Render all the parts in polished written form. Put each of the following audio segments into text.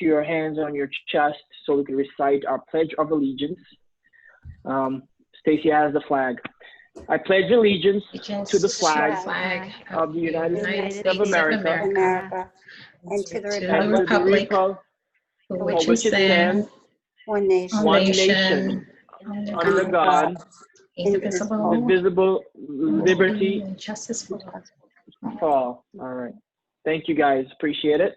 your hands on your chest so we can recite our Pledge of Allegiance. Stacy has the flag. I pledge allegiance to the flag of the United States of America and to the and to the republic for for which it stands, one nation, under God, indivisible, liberty and justice for all. all. All right. Thank you, guys. Appreciate it.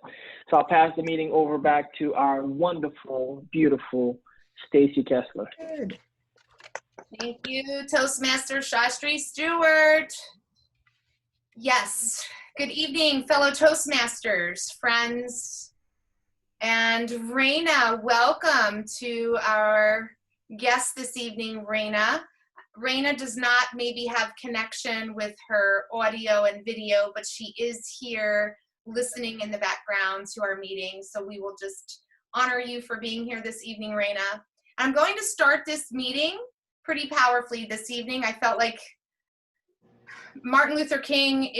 So I'll pass the meeting over back to our wonderful, beautiful Stacy Kessler. Thank you, Toastmaster Shastri Stewart. Yes. Good evening, fellow Toastmasters, friends. And Raina, welcome to our guest this evening, Raina. Raina does not maybe have connection with her audio and video, but she is here listening in the background to our meeting. So we will just honor you for being here this evening, Raina. I'm going to start this meeting pretty powerfully this evening. I felt like Martin Luther King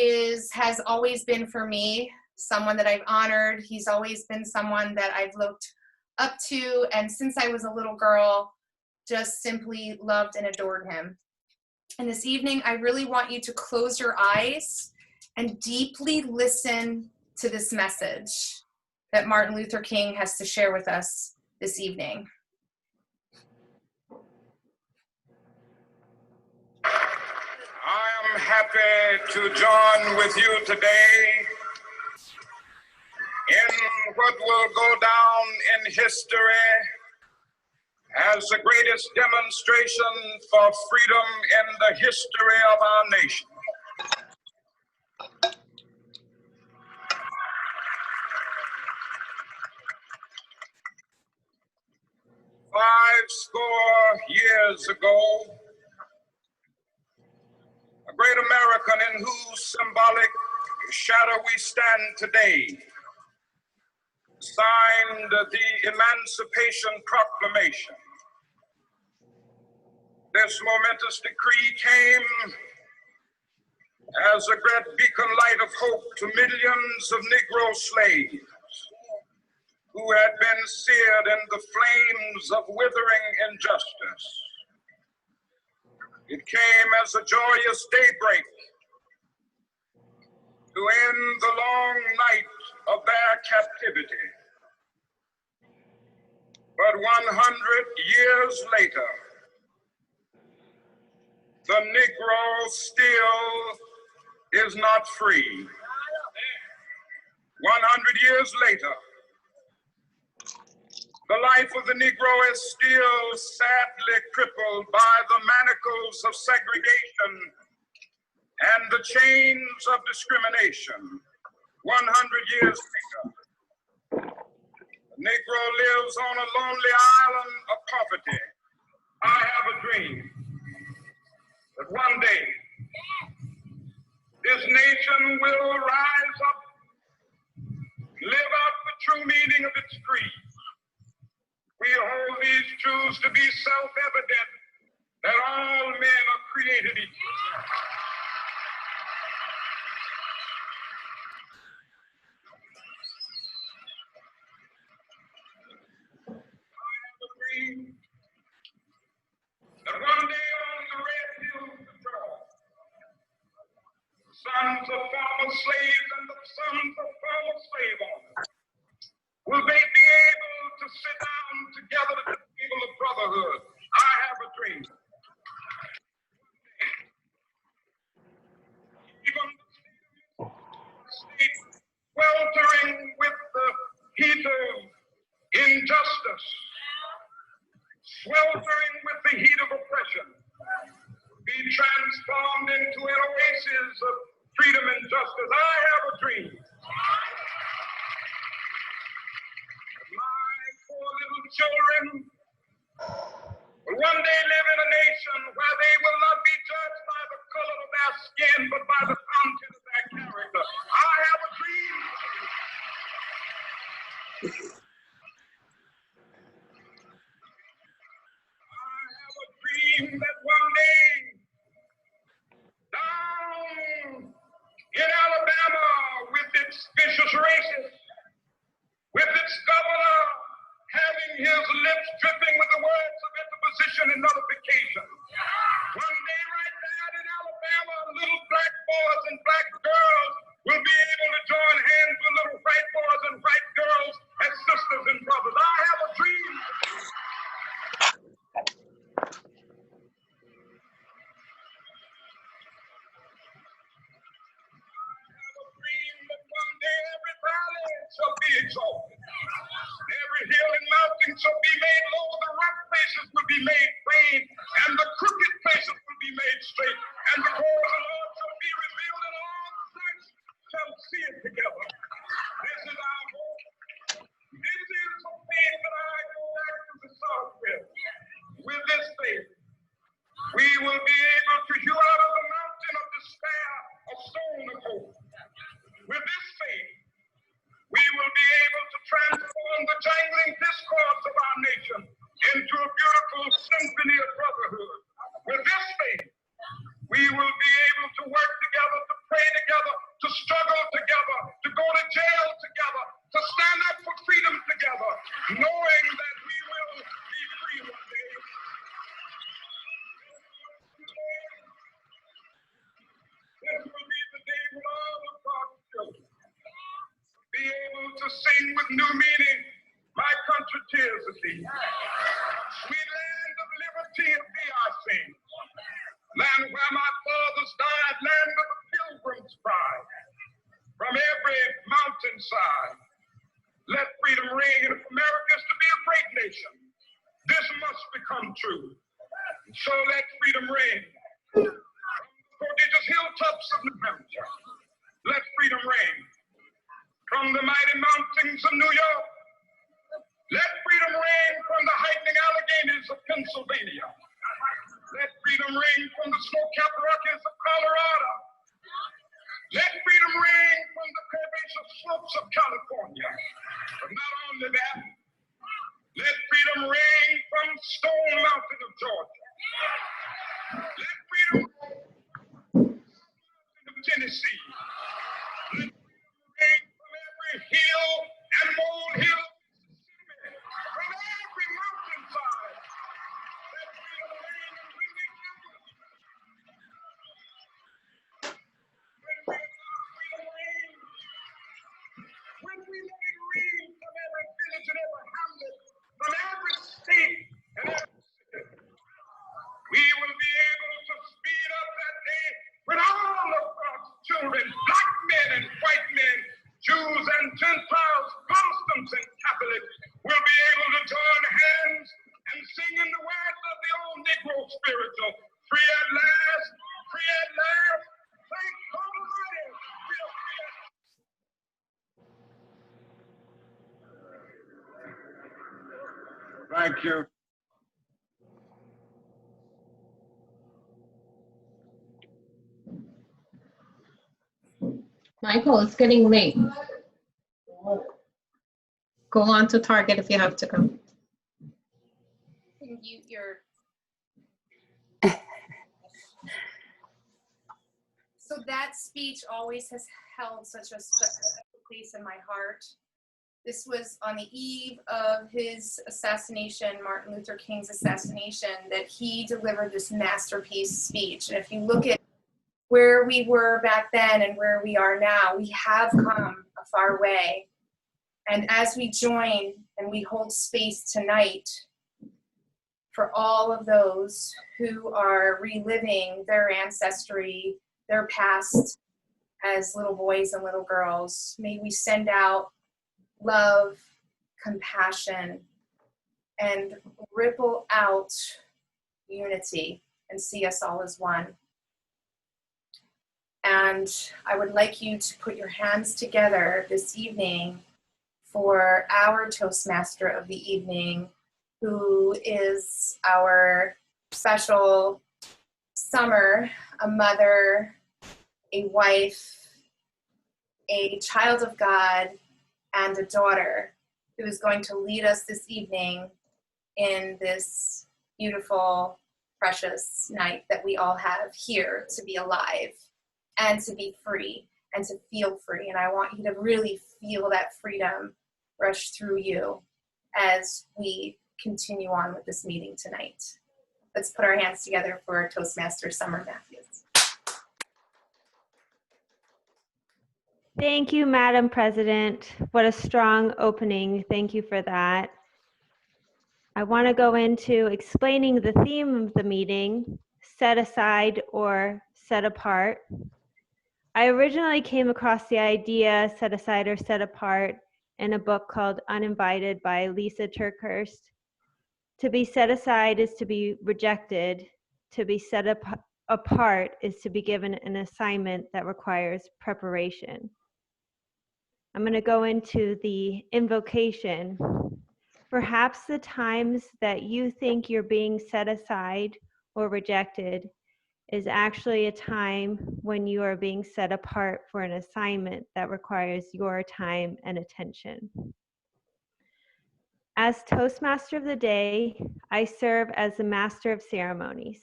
has always been for me someone that I've honored. He's always been someone that I've looked up to, and since I was a little girl, just simply loved and adored him. And this evening, I really want you to close your eyes and deeply listen to this message that Martin Luther King has to share with us this evening. I am happy to join with you today in what will go down in history as the greatest demonstration for freedom in the history of our nation. Five score years ago, a great American in whose symbolic shadow we stand today signed the Emancipation Proclamation. This momentous decree came as a great beacon light of hope to millions of Negro slaves who had been seared in the flames of withering injustice. It came as a joyous daybreak to end the long night of their captivity. But 100 years later, the Negro still is not free. 100 years later, the life of the Negro is still sadly crippled by the manacles of segregation and the chains of discrimination. 100 years later, the Negro lives on a lonely island of poverty. I have a dream that one day this nation will rise up, live out the true meaning of its creed. We hold these truths to be self-evident, that all men are created equal. I have a dream that one day on the red hills of Georgia, sons of former slaves and the sons of former slave owners will they be able to sit down together at the table of brotherhood. I have a dream. Even the state sweltering with the heat of injustice, sweltering with the heat of oppression, be transformed into an oasis of freedom and justice. I have a dream. My poor little children will one day live in a nation where they will not be judged by the color of their skin, but by the content of their character. I have a dream. I have a dream that one day, down in Alabama, with its vicious racists, with its governor mountains shall be made low, the rough places will be made plain, and the crooked places will be made straight. And the glory of the Lord shall be revealed, and all flesh shall see it together. This is our hope. This is the faith that I go back to the start with. With this faith, we will be able to hew out of the mountain of despair a stone of hope. With this faith, we will be able to transform the jangling discourse of our nation into a beautiful symphony of brotherhood. With this faith, we will be able to work together, to pray together, to struggle together, to go to jail together, to stand up for freedom together, knowing that we will be free one day. This will be the day when all of God's children be able to sing with new meaning, my country tears of thee. Sweet land of liberty of thee I sing. Land where my fathers died, land of the pilgrim's pride. From every mountainside, let freedom ring. And if America is to be a great nation, this must become true. So let freedom ring. From the prodigious hilltops of New Hampshire, let freedom ring. From the mighty mountains of New York, let freedom ring. From the heightening Alleghenies of Pennsylvania, let freedom ring. From the snow-capped Rockies of Colorado, let freedom ring. From the curvaceous slopes of California. But not only that, let freedom ring from Stone Mountain of Georgia. Let freedom ring from Tennessee. Let freedom ring from every hill and molehill of Mississippi, from every mountainside. Let freedom ring, and when we get when we let it ring from every village and every hamlet, from every state and every city, we will be able to speed up that day when all of God's children, black men and white men, Jews and Gentiles, Protestants and Catholics, will be able to join hands and sing in the words of the old Negro spiritual, free at last, free at last, thank God Almighty, we are free at last. Thank you. Michael, it's getting late. Go on to Target if you have to go. Mute your. So that speech always has held such a special place in my heart. This was on the eve of his assassination, Martin Luther King's assassination, that he delivered this masterpiece speech. And if you look at where we were back then and where we are now, we have come a far way. And as we join and we hold space tonight for all of those who are reliving their ancestry, their past as little boys and little girls, may we send out love, compassion, and ripple out unity and see us all as one. And I would like you to put your hands together this evening for our Toastmaster of the evening, who is our special Summer, a mother, a wife, a child of God, and a daughter, who is going to lead us this evening in this beautiful, precious night that we all have here to be alive and to be free and to feel free. And I want you to really feel that freedom rush through you as we continue on with this meeting tonight. Let's put our hands together for Toastmaster Summer Matthews. Thank you, Madam President. What a strong opening. Thank you for that. I want to go into explaining the theme of the meeting, set aside or set apart. I originally came across the idea set aside or set apart in a book called Uninvited by Lisa Turkhurst. To be set aside is to be rejected. To be set apart is to be given an assignment that requires preparation. I'm going to go into the invocation. Perhaps the times that you think you're being set aside or rejected is actually a time when you are being set apart for an assignment that requires your time and attention. As Toastmaster of the Day, I serve as the Master of Ceremonies.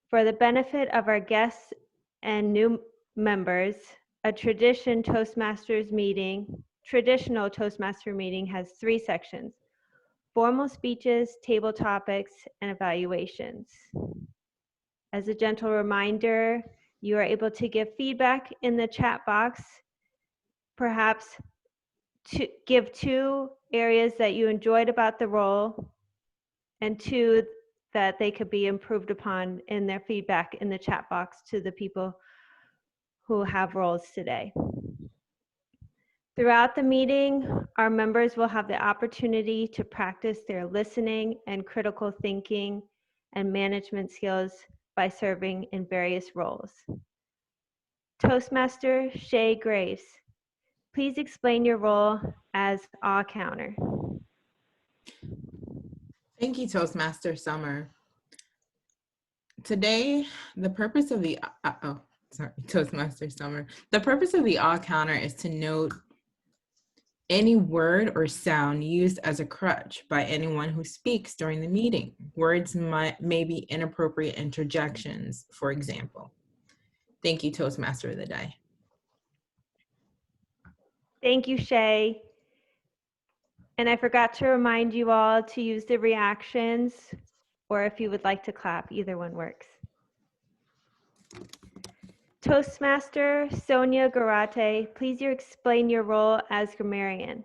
For the benefit of our guests and new members, a traditional Toastmaster meeting has 3 sections: formal speeches, table topics, and evaluations. As a gentle reminder, you are able to give feedback in the chat box, perhaps to give 2 areas that you enjoyed about the role and 2 that they could be improved upon in their feedback in the chat box to the people who have roles today. Throughout the meeting, our members will have the opportunity to practice their listening and critical thinking and management skills by serving in various roles. Toastmaster Shay Grace, please explain your role as awe counter. Thank you, Toastmaster Summer. Today, the purpose of the, Toastmaster Summer. The purpose of the awe counter is to note any word or sound used as a crutch by anyone who speaks during the meeting. Words may be inappropriate interjections, for example. Thank you, Toastmaster of the Day. Thank you, Shay. And I forgot to remind you all to use the reactions, or if you would like to clap, either one works. Toastmaster Sonia Garate, please explain your role as grammarian.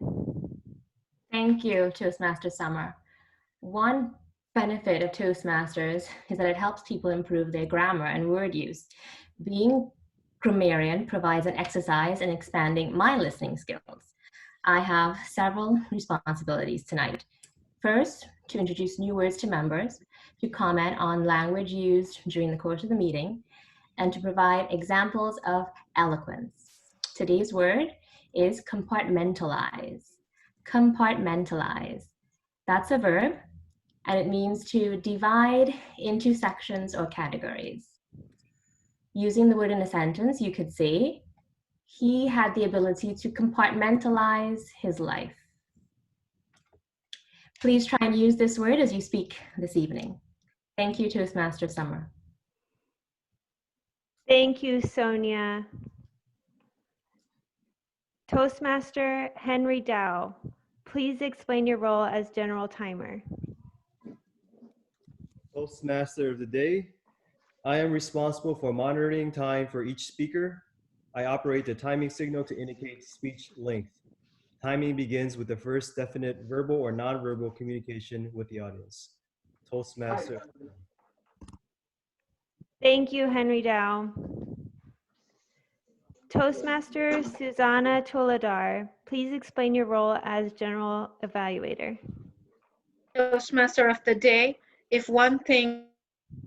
Thank you, Toastmaster Summer. One benefit of Toastmasters is that it helps people improve their grammar and word use. Being grammarian provides an exercise in expanding my listening skills. I have several responsibilities tonight. First, to introduce new words to members, to comment on language used during the course of the meeting, and to provide examples of eloquence. Today's word is compartmentalize. Compartmentalize. That's a verb, and it means to divide into sections or categories. Using the word in a sentence, you could say, he had the ability to compartmentalize his life. Please try and use this word as you speak this evening. Thank you, Toastmaster Summer. Thank you, Sonia. Toastmaster Henry Dow, please explain your role as general timer. Toastmaster of the Day, I am responsible for monitoring time for each speaker. I operate the timing signal to indicate speech length. Timing begins with the first definite verbal or nonverbal communication with the audience. Toastmaster. Thank you, Henry Dow. Toastmaster Susanna Toladar, please explain your role as general evaluator. Toastmaster of the Day, if one thinks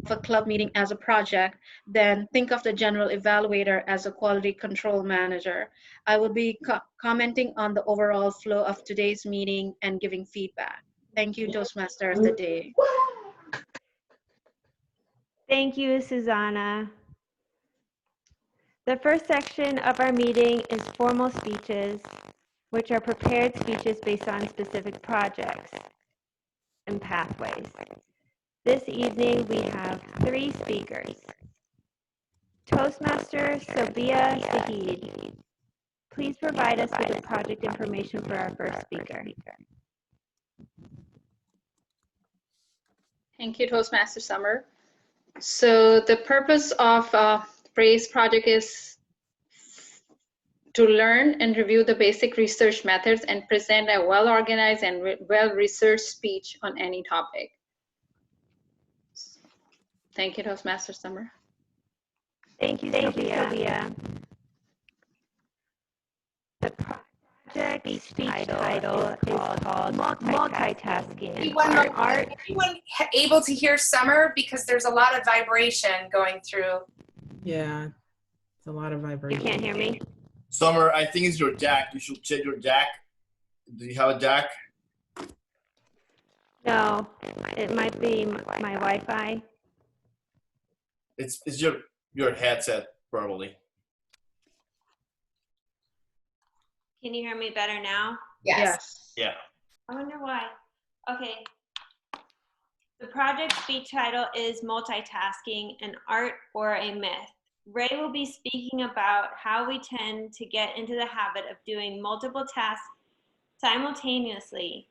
of a club meeting as a project, then think of the general evaluator as a quality control manager. I will be commenting on the overall flow of today's meeting and giving feedback. Thank you, Toastmaster of the Day. Thank you, Susanna. The first section of our meeting is formal speeches, which are prepared speeches based on specific projects and pathways. This evening, we have 3 speakers. Toastmaster Sobia Sahid, please provide us with the project information for our first speaker. Thank you, Toastmaster Summer. So the purpose of PRAISE project is to learn and review the basic research methods and present a well-organized and well-researched speech on any topic. Thank you, Toastmaster Summer. Thank you, Sylvia. speech title is called multitasking. Anyone able to hear Summer? Because there's a lot of vibration going through. Yeah, it's a lot of You vibration. can't hear me? Summer, I think it's your DAC. You should check your DAC. Do you have a DAC? No, it might be my Wi-Fi. It's your headset, probably. Can you hear me better now? Yes. Yeah. I wonder why. Okay. The project speech title is Multitasking, an Art or a Myth. Ray will be speaking about how we tend to get into the habit of doing multiple tasks simultaneously.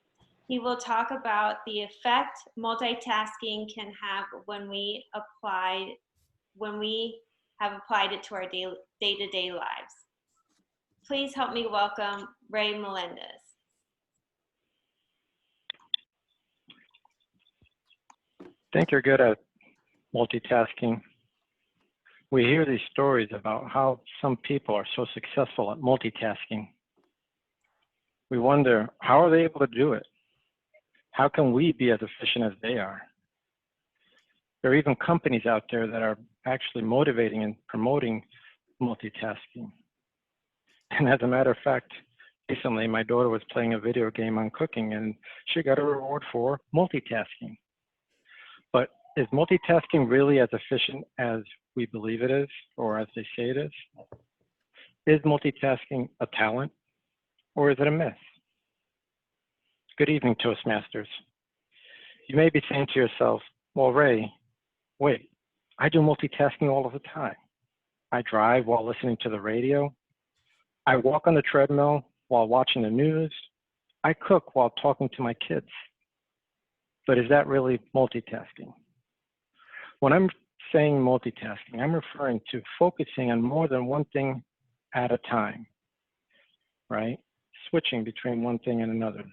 He will talk about the effect multitasking can have when we have applied it to our day-to-day lives. Please help me welcome Ray Melendez. Think you're good at multitasking. We hear these stories about how some people are so successful at multitasking. We wonder, how are they able to do it? How can we be as efficient as they are? There are even companies out there that are actually motivating and promoting multitasking. And as a matter of fact, recently my daughter was playing a video game on cooking and she got a reward for multitasking. But is multitasking really as efficient as we believe it is, or as they say it is? Is multitasking a talent, or is it a myth? Good evening, Toastmasters. You may be saying to yourself, well, Ray, wait, I do multitasking all of the time. I drive while listening to the radio. I walk on the treadmill while watching the news. I cook while talking to my kids. But is that really multitasking? When I'm saying multitasking, I'm referring to focusing on more than one thing at a time, right? Switching between one thing and another.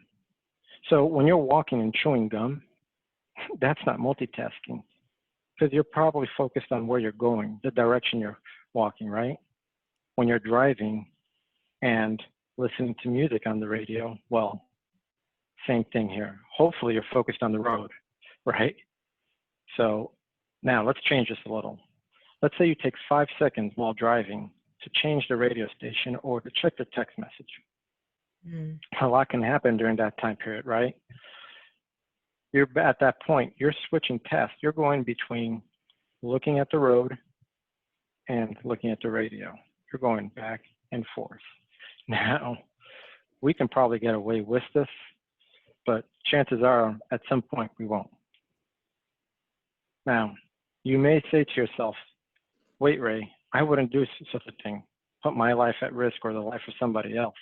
So when you're walking and chewing gum, that's not multitasking, because you're probably focused on where you're going, the direction you're walking, right? When you're driving and listening to music on the radio, well, same thing here. Hopefully you're focused on the road, right? So now let's change this a little. Let's say you take 5 seconds while driving to change the radio station or to check the text message. A lot can happen during that time period, right? You're at that point, you're switching tasks. You're going between looking at the road and looking at the radio. You're going back and forth. Now, we can probably get away with this, but chances are at some point we won't. Now, you may say to yourself, wait, Ray, I wouldn't do such a thing, put my life at risk or the life of somebody else.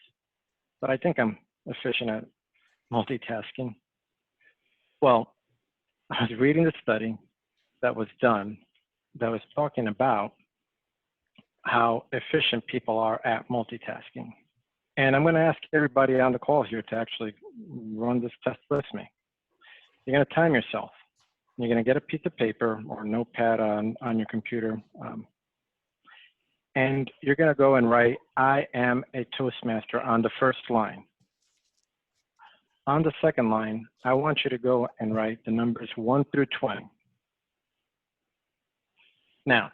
But I think I'm efficient at multitasking. Well, I was reading the study that was done that was talking about how efficient people are at multitasking. And I'm going to ask everybody on the call here to actually run this test with me. You're going to time yourself. You're going to get a piece of paper or a notepad on your computer. And you're going to go and write, I am a Toastmaster on the first line. On the second line, I want you to go and write the numbers 1 through 20. Now,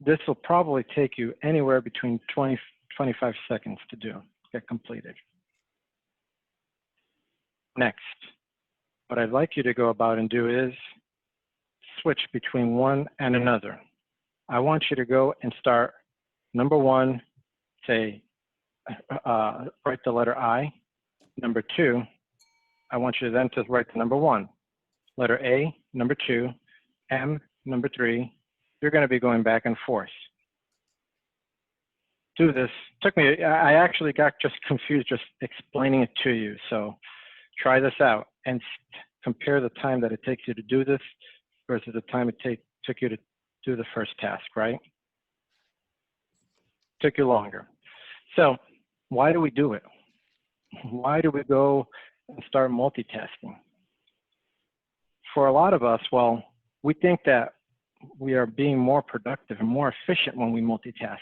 this will probably take you anywhere between 25 seconds to do, get completed. Next, what I'd like you to go about and do is switch between one and another. I want you to go and start number 1, say, write the letter I. Number 2, I want you then to write the number 1. Letter A, number 2, M, number 3. You're going to be going back and forth. Do this. Took me, I actually got just confused just explaining it to you. So try this out and compare the time that it takes you to do this versus the time it took you to do the first task, right? Took you longer. So why do we do it? Why do we go and start multitasking? For a lot of us, well, we think that we are being more productive and more efficient when we multitask.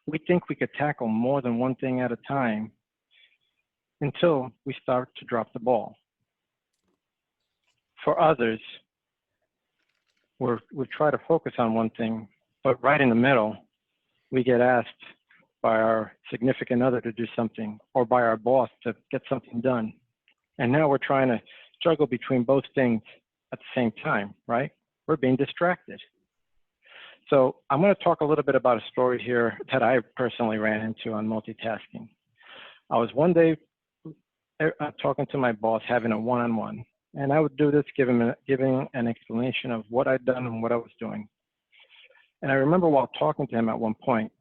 We think we could tackle more than one thing at a time until we start to drop the ball. For others, we try to focus on one thing, but right in the middle, we get asked by our significant other to do something, or by our boss to get something done. And now we're trying to juggle between both things at the same time, right? We're being distracted. So I'm going to talk a little bit about a story here that I personally ran into on multitasking. I was one day talking to my boss, having a one-on-one, and I would do this giving an explanation of what I'd done and what I was doing. And I remember while talking to him at one point,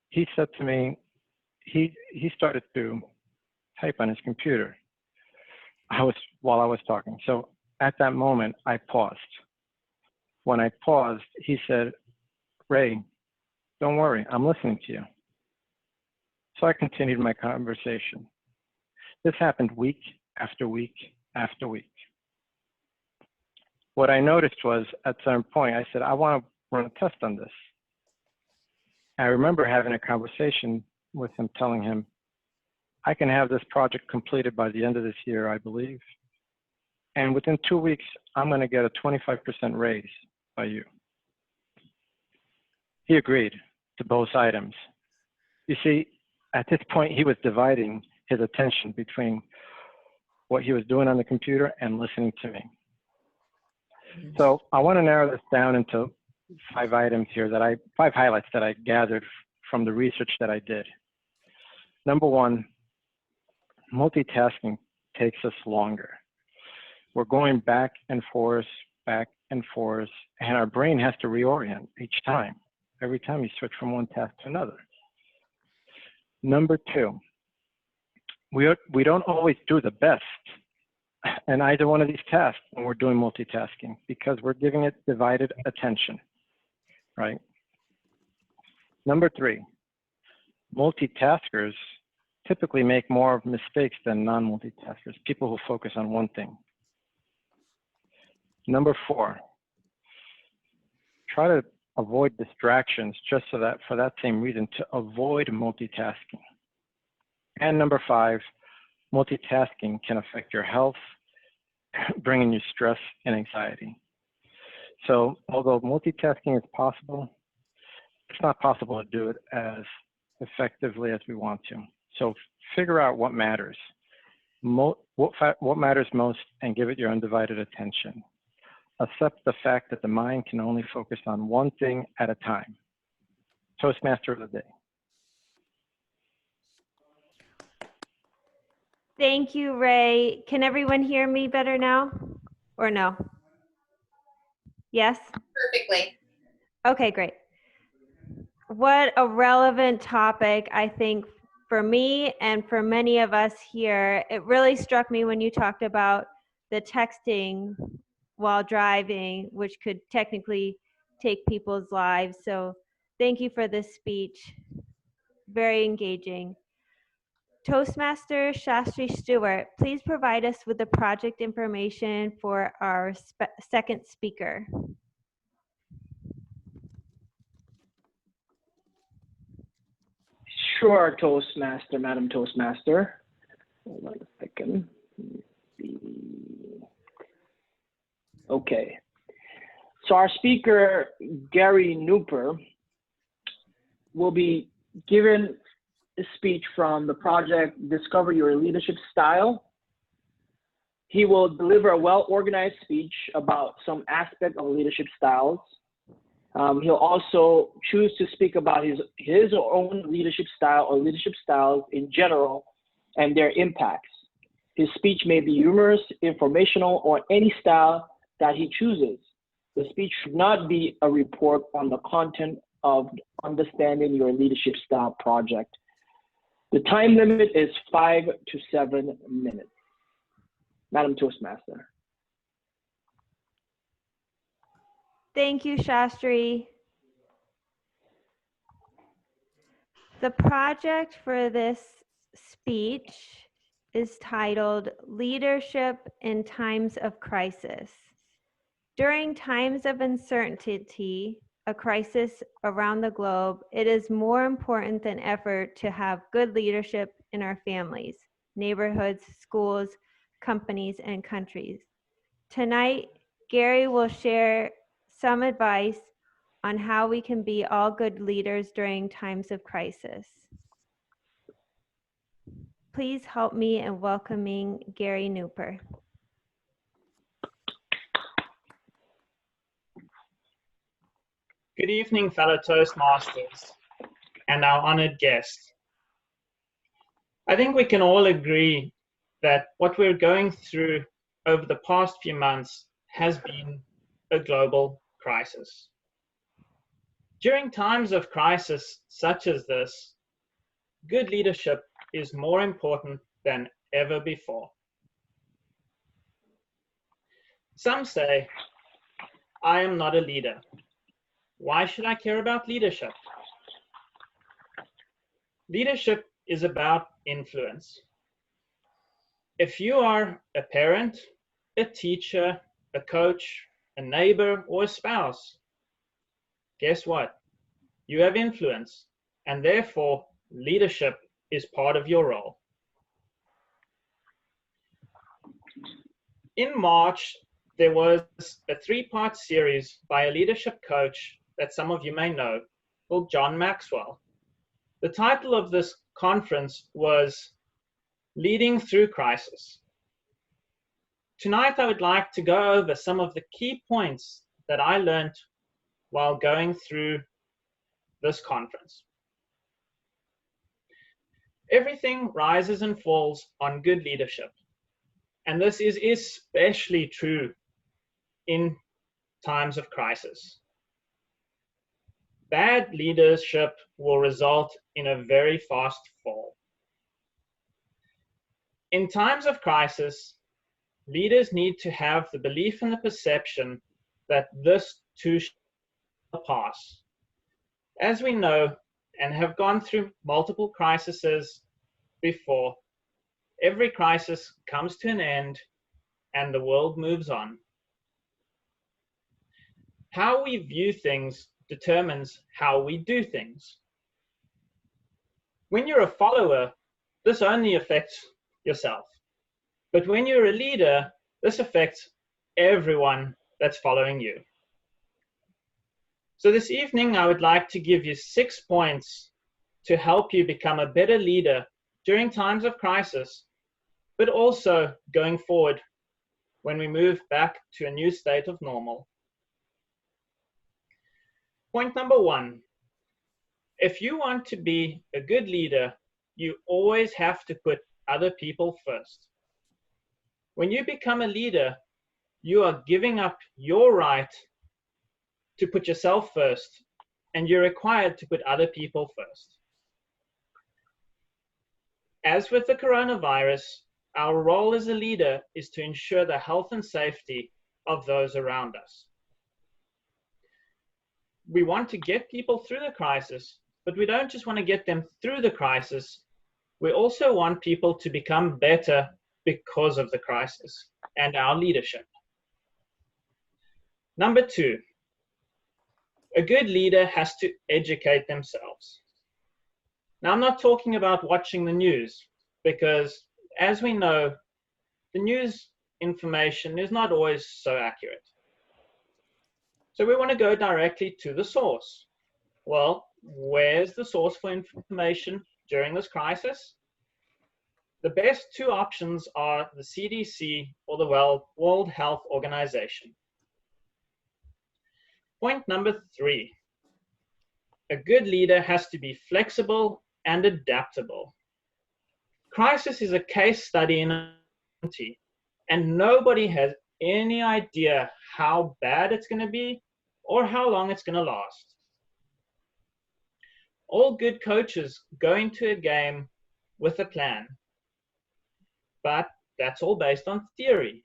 he said to me, he started to type on his computer while I was talking. So at that moment, I paused. When I paused, he said, "Ray, don't worry, I'm listening to you." So I continued my conversation. This happened week after week after week. What I noticed was, at some point, I said, I want to run a test on this. I remember having a conversation with him, telling him, I can have this project completed by the end of this year, I believe. And within 2 weeks, I'm going to get a 25% raise by you. He agreed to both items. You see, at this point, he was dividing his attention between what he was doing on the computer and listening to me. So I want to narrow this down into 5 items here, 5 highlights that I gathered from the research that I did. Number 1, multitasking takes us longer. We're going back and forth, and our brain has to reorient each time, every time you switch from one task to another. Number 2, we don't always do the best in either one of these tasks when we're doing multitasking, because we're giving it divided attention, right? Number 3, multitaskers typically make more mistakes than non-multitaskers, people who focus on one thing. Number 4, try to avoid distractions just so that for that same reason, to avoid multitasking. And number 5, multitasking can affect your health, bringing you stress and anxiety. So although multitasking is possible, it's not possible to do it as effectively as we want to. So figure out what matters, what matters most, and give it your undivided attention. Accept the fact that the mind can only focus on one thing at a time. Toastmaster of the day. Thank you, Ray. Can everyone hear me better now, or no? Yes? Perfectly. Okay, great. What a relevant topic, I think, for me and for many of us here. It really struck me when you talked about the texting while driving, which could technically take people's lives. So thank you for this speech. Very engaging. Toastmaster Shastri Stewart, please provide us with the project information for our second speaker. Sure, Toastmaster, Madam Toastmaster. Hold on a second. Okay. So our speaker, Gary Nooper, will be given a speech from the project Discover Your Leadership Style. He will deliver a well-organized speech about some aspect of leadership styles. He'll also choose to speak about his own leadership style or leadership styles in general and their impacts. His speech may be humorous, informational, or any style that he chooses. The speech should not be a report on the content of Understanding Your Leadership Style project. The time limit is 5 to 7 minutes. Madam Toastmaster. Thank you, Shastri. The project for this speech is titled Leadership in Times of Crisis. During times of uncertainty, a crisis around the globe, it is more important than ever to have good leadership in our families, neighborhoods, schools, companies, and countries. Tonight, Gary will share some advice on how we can be all good leaders during times of crisis. Please help me in welcoming Gary Nuper. Good evening, fellow Toastmasters and our honored guest. I think we can all agree that what we're going through over the past few months has been a global crisis. During times of crisis such as this, good leadership is more important than ever before. Some say, I am not a leader. Why should I care about leadership? Leadership is about influence. If you are a parent, a teacher, a coach, a neighbor, or a spouse, guess what? You have influence, and therefore leadership is part of your role. In March, there was a 3-part series by a leadership coach that some of you may know, called John Maxwell. The title of this conference was Leading Through Crisis. Tonight, I would like to go over some of the key points that I learned while going through this conference. Everything rises and falls on good leadership, and this is especially true in times of crisis. Bad leadership will result in a very fast fall. In times of crisis, leaders need to have the belief and the perception that this too shall pass. As we know and have gone through multiple crises before, every crisis comes to an end and the world moves on. How we view things determines how we do things. When you're a follower, this only affects yourself. But when you're a leader, this affects everyone that's following you. So this evening, I would like to give you 6 points to help you become a better leader during times of crisis, but also going forward when we move back to a new state of normal. Point number 1, if you want to be a good leader, you always have to put other people first. When you become a leader, you are giving up your right to put yourself first, and you're required to put other people first. As with the coronavirus, our role as a leader is to ensure the health and safety of those around us. We want to get people through the crisis, but we don't just want to get them through the crisis. We also want people to become better because of the crisis and our leadership. Number 2, a good leader has to educate themselves. Now, I'm not talking about watching the news, because as we know, the news information is not always so accurate. So we want to go directly to the source. Well, where's the source for information during this crisis? The best 2 options are the CDC or the World Health Organization. Point number 3, a good leader has to be flexible and adaptable. Crisis is a case study in uncertainty, and nobody has any idea how bad it's going to be or how long it's going to last. All good coaches go into a game with a plan, but that's all based on theory.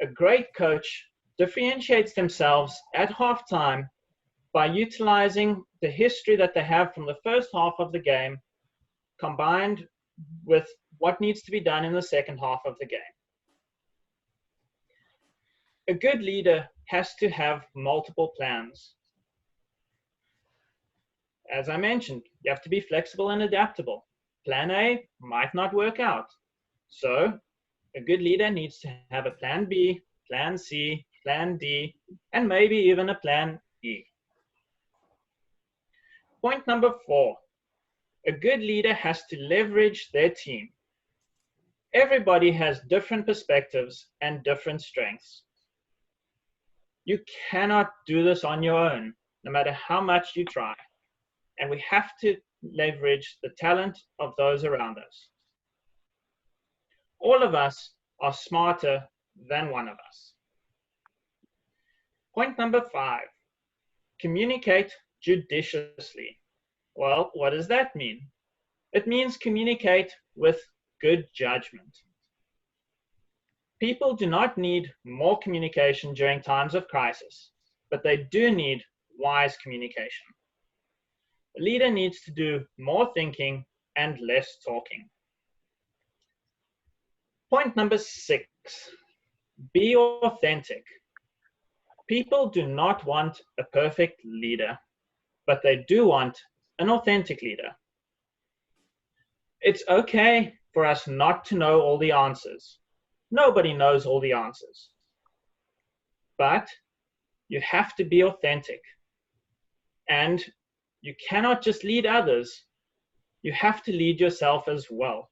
A great coach differentiates themselves at halftime by utilizing the history that they have from the first half of the game, combined with what needs to be done in the second half of the game. A good leader has to have multiple plans. As I mentioned, you have to be flexible and adaptable. Plan A might not work out. So a good leader needs to have a plan B, plan C, plan D, and maybe even a plan E. Point number 4, a good leader has to leverage their team. Everybody has different perspectives and different strengths. You cannot do this on your own, no matter how much you try. And we have to leverage the talent of those around us. All of us are smarter than one of us. Point number 5, communicate judiciously. Well, what does that mean? It means communicate with good judgment. People do not need more communication during times of crisis, but they do need wise communication. A leader needs to do more thinking and less talking. Point number 6, be authentic. People do not want a perfect leader, but they do want an authentic leader. It's okay for us not to know all the answers. Nobody knows all the answers. But you have to be authentic. And you cannot just lead others. You have to lead yourself as well.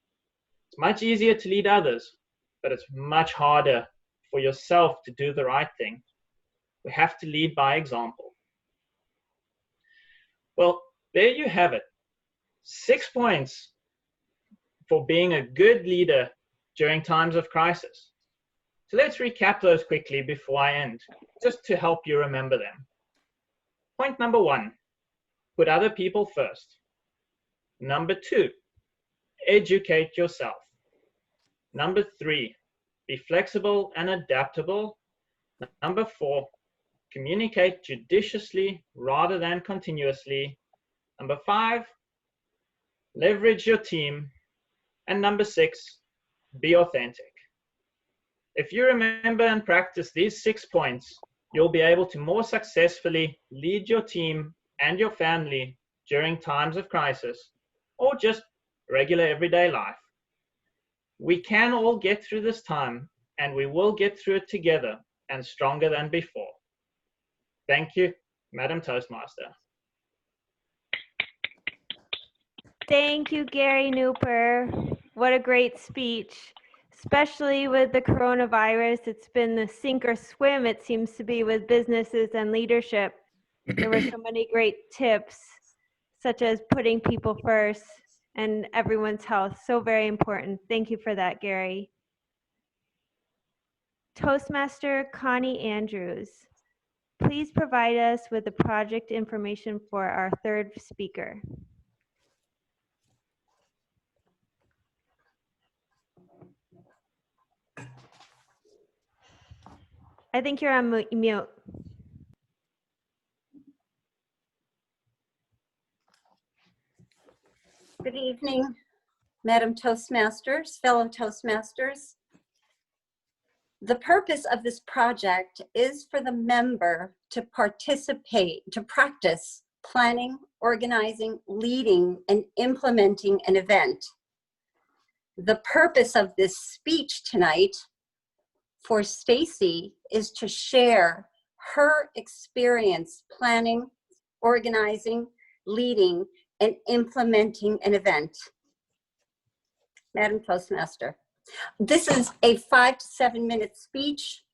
It's much easier to lead others, but it's much harder for yourself to do the right thing. We have to lead by example. Well, there you have it. 6 points for being a good leader during times of crisis. So let's recap those quickly before I end, just to help you remember them. Point number 1, put other people first. Number 2, educate yourself. Number 3, be flexible and adaptable. Number 4, communicate judiciously rather than continuously. Number 5, leverage your team. And number 6, be authentic. If you remember and practice these 6 points, you'll be able to more successfully lead your team and your family during times of crisis or just regular everyday life. We can all get through this time, and we will get through it together and stronger than before. Thank you, Madam Toastmaster. Thank you, Gary Nooper. What a great speech. Especially with the coronavirus, it's been the sink or swim, it seems to be, with businesses and leadership. There were so many great tips, such as putting people first and everyone's health. So very important. Thank you for that, Gary. Toastmaster Connie Andrews, please provide us with the project information for our third speaker. I think you're on mute. Good evening, Madam Toastmasters, fellow Toastmasters. The purpose of this project is for the member to participate, to practice planning, organizing, leading, and implementing an event. The purpose of this speech tonight for Stacy is to share her experience planning, organizing, leading, and implementing an event. Madam Toastmaster, this is a 5 to 7 minute speech,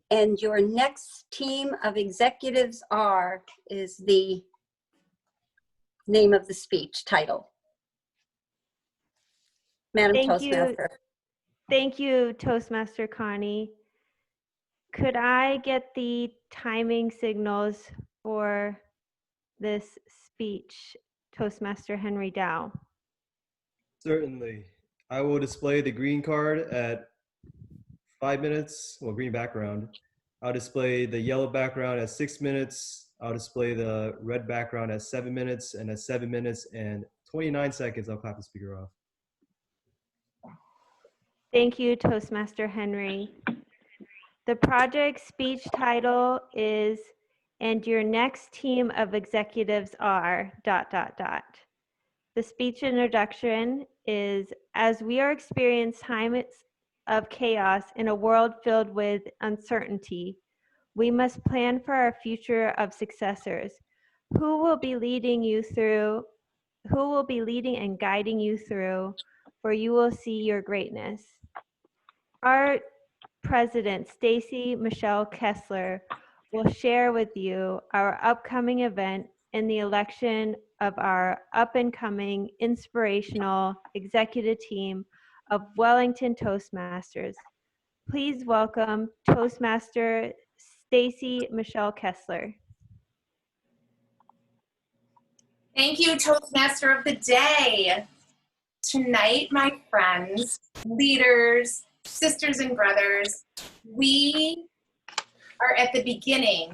and your next team of executives is the name of the speech title. Madam Toastmaster. Thank you, Toastmaster Connie. Could I get the timing signals for this speech, Toastmaster Henry Dow? Certainly. I will display the green card at 5 minutes, well, green background. I'll display the yellow background at 6 minutes. I'll display the red background at 7 minutes, and at 7 minutes and 29 seconds, I'll clap the speaker off. Thank you, Toastmaster Henry. The project speech title is and your next team of executives are ... The speech introduction is, as we are experiencing times of chaos in a world filled with uncertainty, we must plan for our future of successors. Who will be leading and guiding you through, for you will see your greatness. Our President, Stacy Michelle Kessler, will share with you our upcoming event in the election of our up-and-coming inspirational executive team of Wellington Toastmasters. Please welcome Toastmaster Stacy Michelle Kessler. Thank you, Toastmaster of the Day. Tonight, my friends, leaders, sisters and brothers, we are at the beginning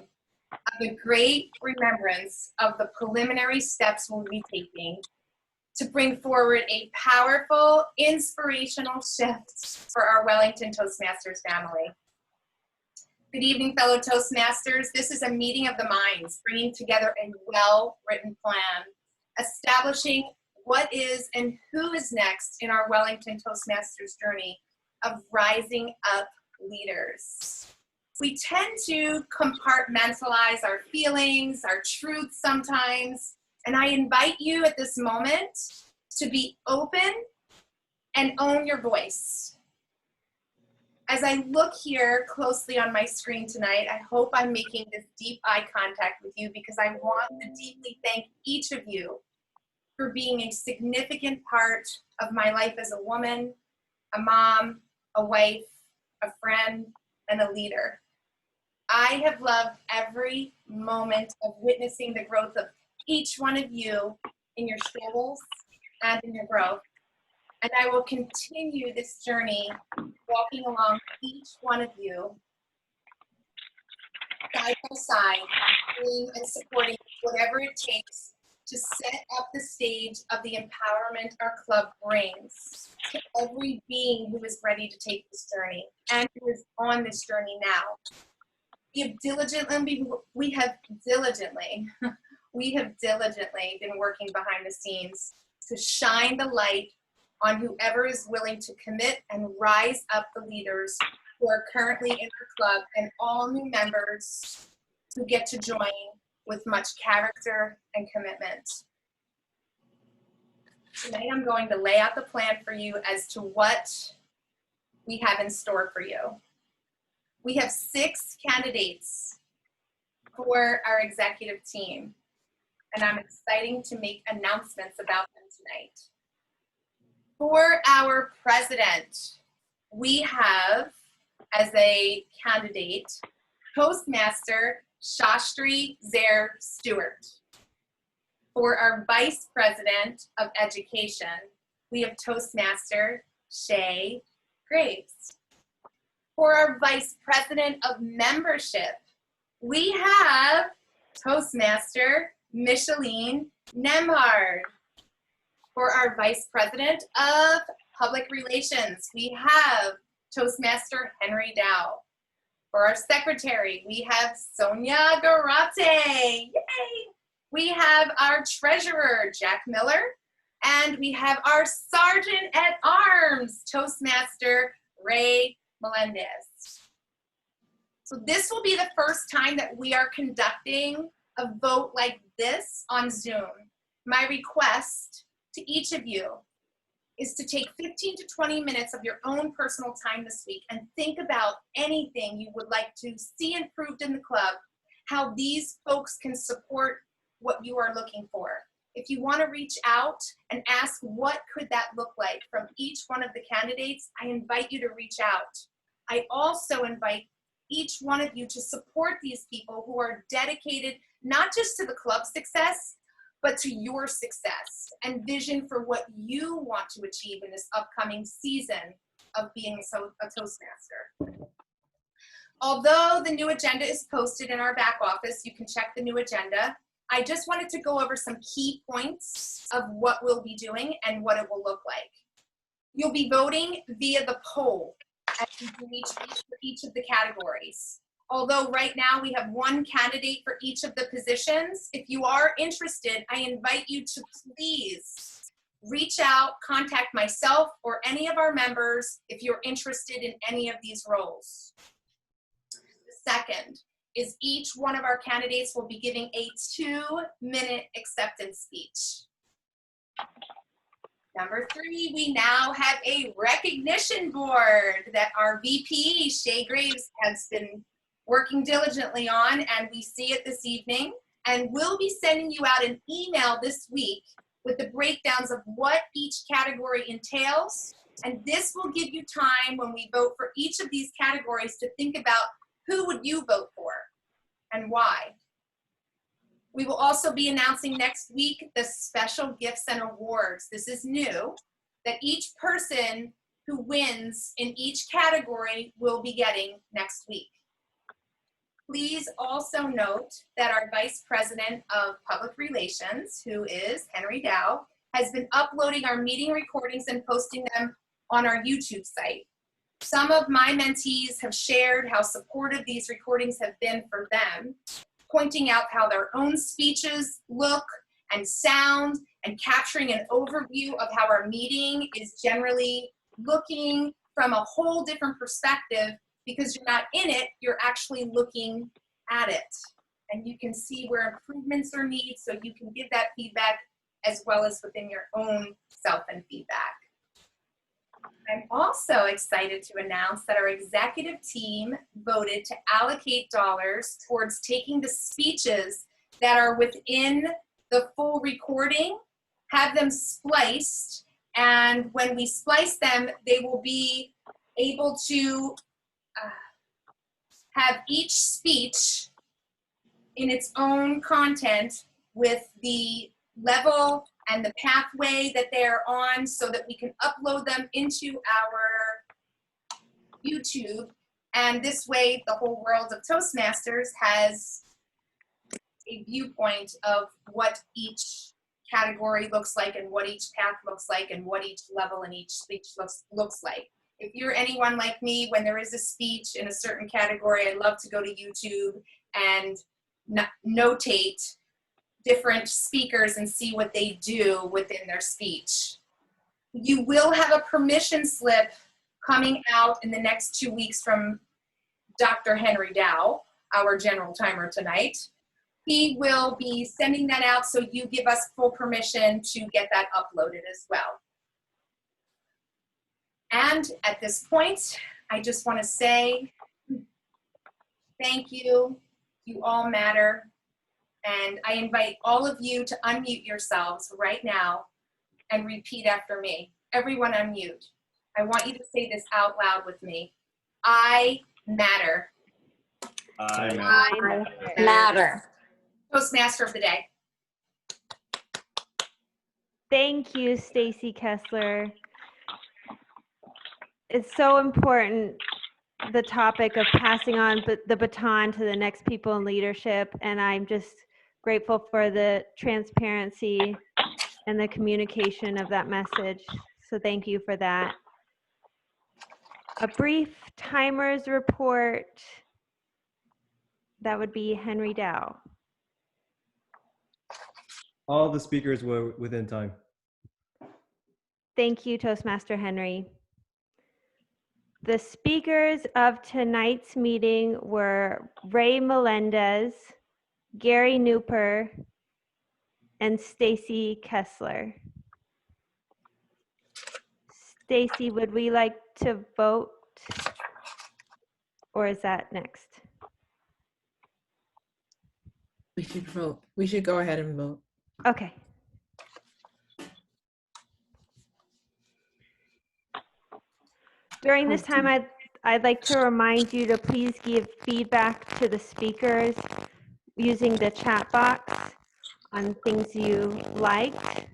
of a great remembrance of the preliminary steps we'll be taking to bring forward a powerful, inspirational shift for our Wellington Toastmasters family. Good evening, fellow Toastmasters. This is a meeting of the minds, bringing together a well-written plan, establishing what is and who is next in our Wellington Toastmasters journey of rising up leaders. We tend to compartmentalize our feelings, our truths sometimes, and I invite you at this moment to be open and own your voice. As I look here closely on my screen tonight, I hope I'm making this deep eye contact with you because I want to deeply thank each of you for being a significant part of my life as a woman, a mom, a wife, a friend, and a leader. I have loved every moment of witnessing the growth of each one of you in your struggles and in your growth. And I will continue this journey walking along each one of you, side by side, doing and supporting whatever it takes to set up the stage of the empowerment our club brings to every being who is ready to take this journey and who is on this journey now. We have diligently been working behind the scenes to shine the light on whoever is willing to commit and rise up the leaders who are currently in our club and all new members who get to join with much character and commitment. Tonight I'm going to lay out the plan for you as to what we have in store for you. We have 6 candidates for our executive team, and I'm excited to make announcements about them tonight. For our president, we have as a candidate Toastmaster Shastri Zaire Stewart. For our vice president of education, we have Toastmaster Shay Graves. For our vice president of membership, we have Toastmaster Micheline Nemhard. For our vice president of public relations, we have Toastmaster Henry Dow. For our secretary, we have Sonia Garate. Yay! We have our treasurer, Jack Miller, and we have our sergeant at arms, Toastmaster Ray Melendez. So this will be the first time that we are conducting a vote like this on Zoom. My request to each of you is to take 15 to 20 minutes of your own personal time this week and think about anything you would like to see improved in the club, how these folks can support what you are looking for. If you want to reach out and ask what could that look like from each one of the candidates, I invite you to reach out. I also invite each one of you to support these people who are dedicated not just to the club's success, but to your success and vision for what you want to achieve in this upcoming season of being a Toastmaster. Although the new agenda is posted in our back office, you can check the new agenda. I just wanted to go over some key points of what we'll be doing and what it will look like. You'll be voting via the poll as you do each of the categories. Although right now we have one candidate for each of the positions, if you are interested, I invite you to please reach out, contact myself or any of our members if you're interested in any of these roles. The second is each one of our candidates will be giving a 2-minute acceptance speech. Number 3, we now have a recognition board that our VP, Shay Graves, has been working diligently on, and we see it this evening. And we'll be sending you out an email this week with the breakdowns of what each category entails. And this will give you time when we vote for each of these categories to think about who would you vote for and why. We will also be announcing next week the special gifts and awards. This is new, that each person who wins in each category will be getting next week. Please also note that our Vice President of Public Relations, who is Henry Dow, has been uploading our meeting recordings and posting them on our YouTube site. Some of my mentees have shared how supportive these recordings have been for them, pointing out how their own speeches look and sound and capturing an overview of how our meeting is generally looking from a whole different perspective, because you're not in it, you're actually looking at it. And you can see where improvements are needed, so you can give that feedback as well as within your own self and feedback. I'm also excited to announce that our executive team voted to allocate dollars towards taking the speeches that are within the full recording, have them spliced, and when we splice them, they will be able to have each speech in its own content with the level and the pathway that they're on, so that we can upload them into our YouTube. And this way, the whole world of Toastmasters has a viewpoint of what each category looks like and what each path looks like and what each level in each speech looks like. If you're anyone like me, when there is a speech in a certain category, I love to go to YouTube and notate different speakers and see what they do within their speech. You will have a permission slip coming out in the next 2 weeks from Dr. Henry Dow, our general timer tonight. He will be sending that out, so you give us full permission to get that uploaded as well. And at this point, I just want to say thank you. You all matter. And I invite all of you to unmute yourselves right now and repeat after me. Everyone unmute. I want you to say this out loud with me. I matter. I matter. Toastmaster of the day. Thank you, Stacy Kessler. It's so important, the topic of passing on the baton to the next people in leadership, and I'm just grateful for the transparency and the communication of that message. So thank you for that. A brief timers report. That would be Henry Dow. All the speakers were within time. Thank you, Toastmaster Henry. The speakers of tonight's meeting were Ray Melendez, Gary Newper, and Stacy Kessler. Stacy, would we like to vote, or is that next? We should vote. We should go ahead and vote. Okay. During this time, I'd like to remind you to please give feedback to the speakers using the chat box on things you liked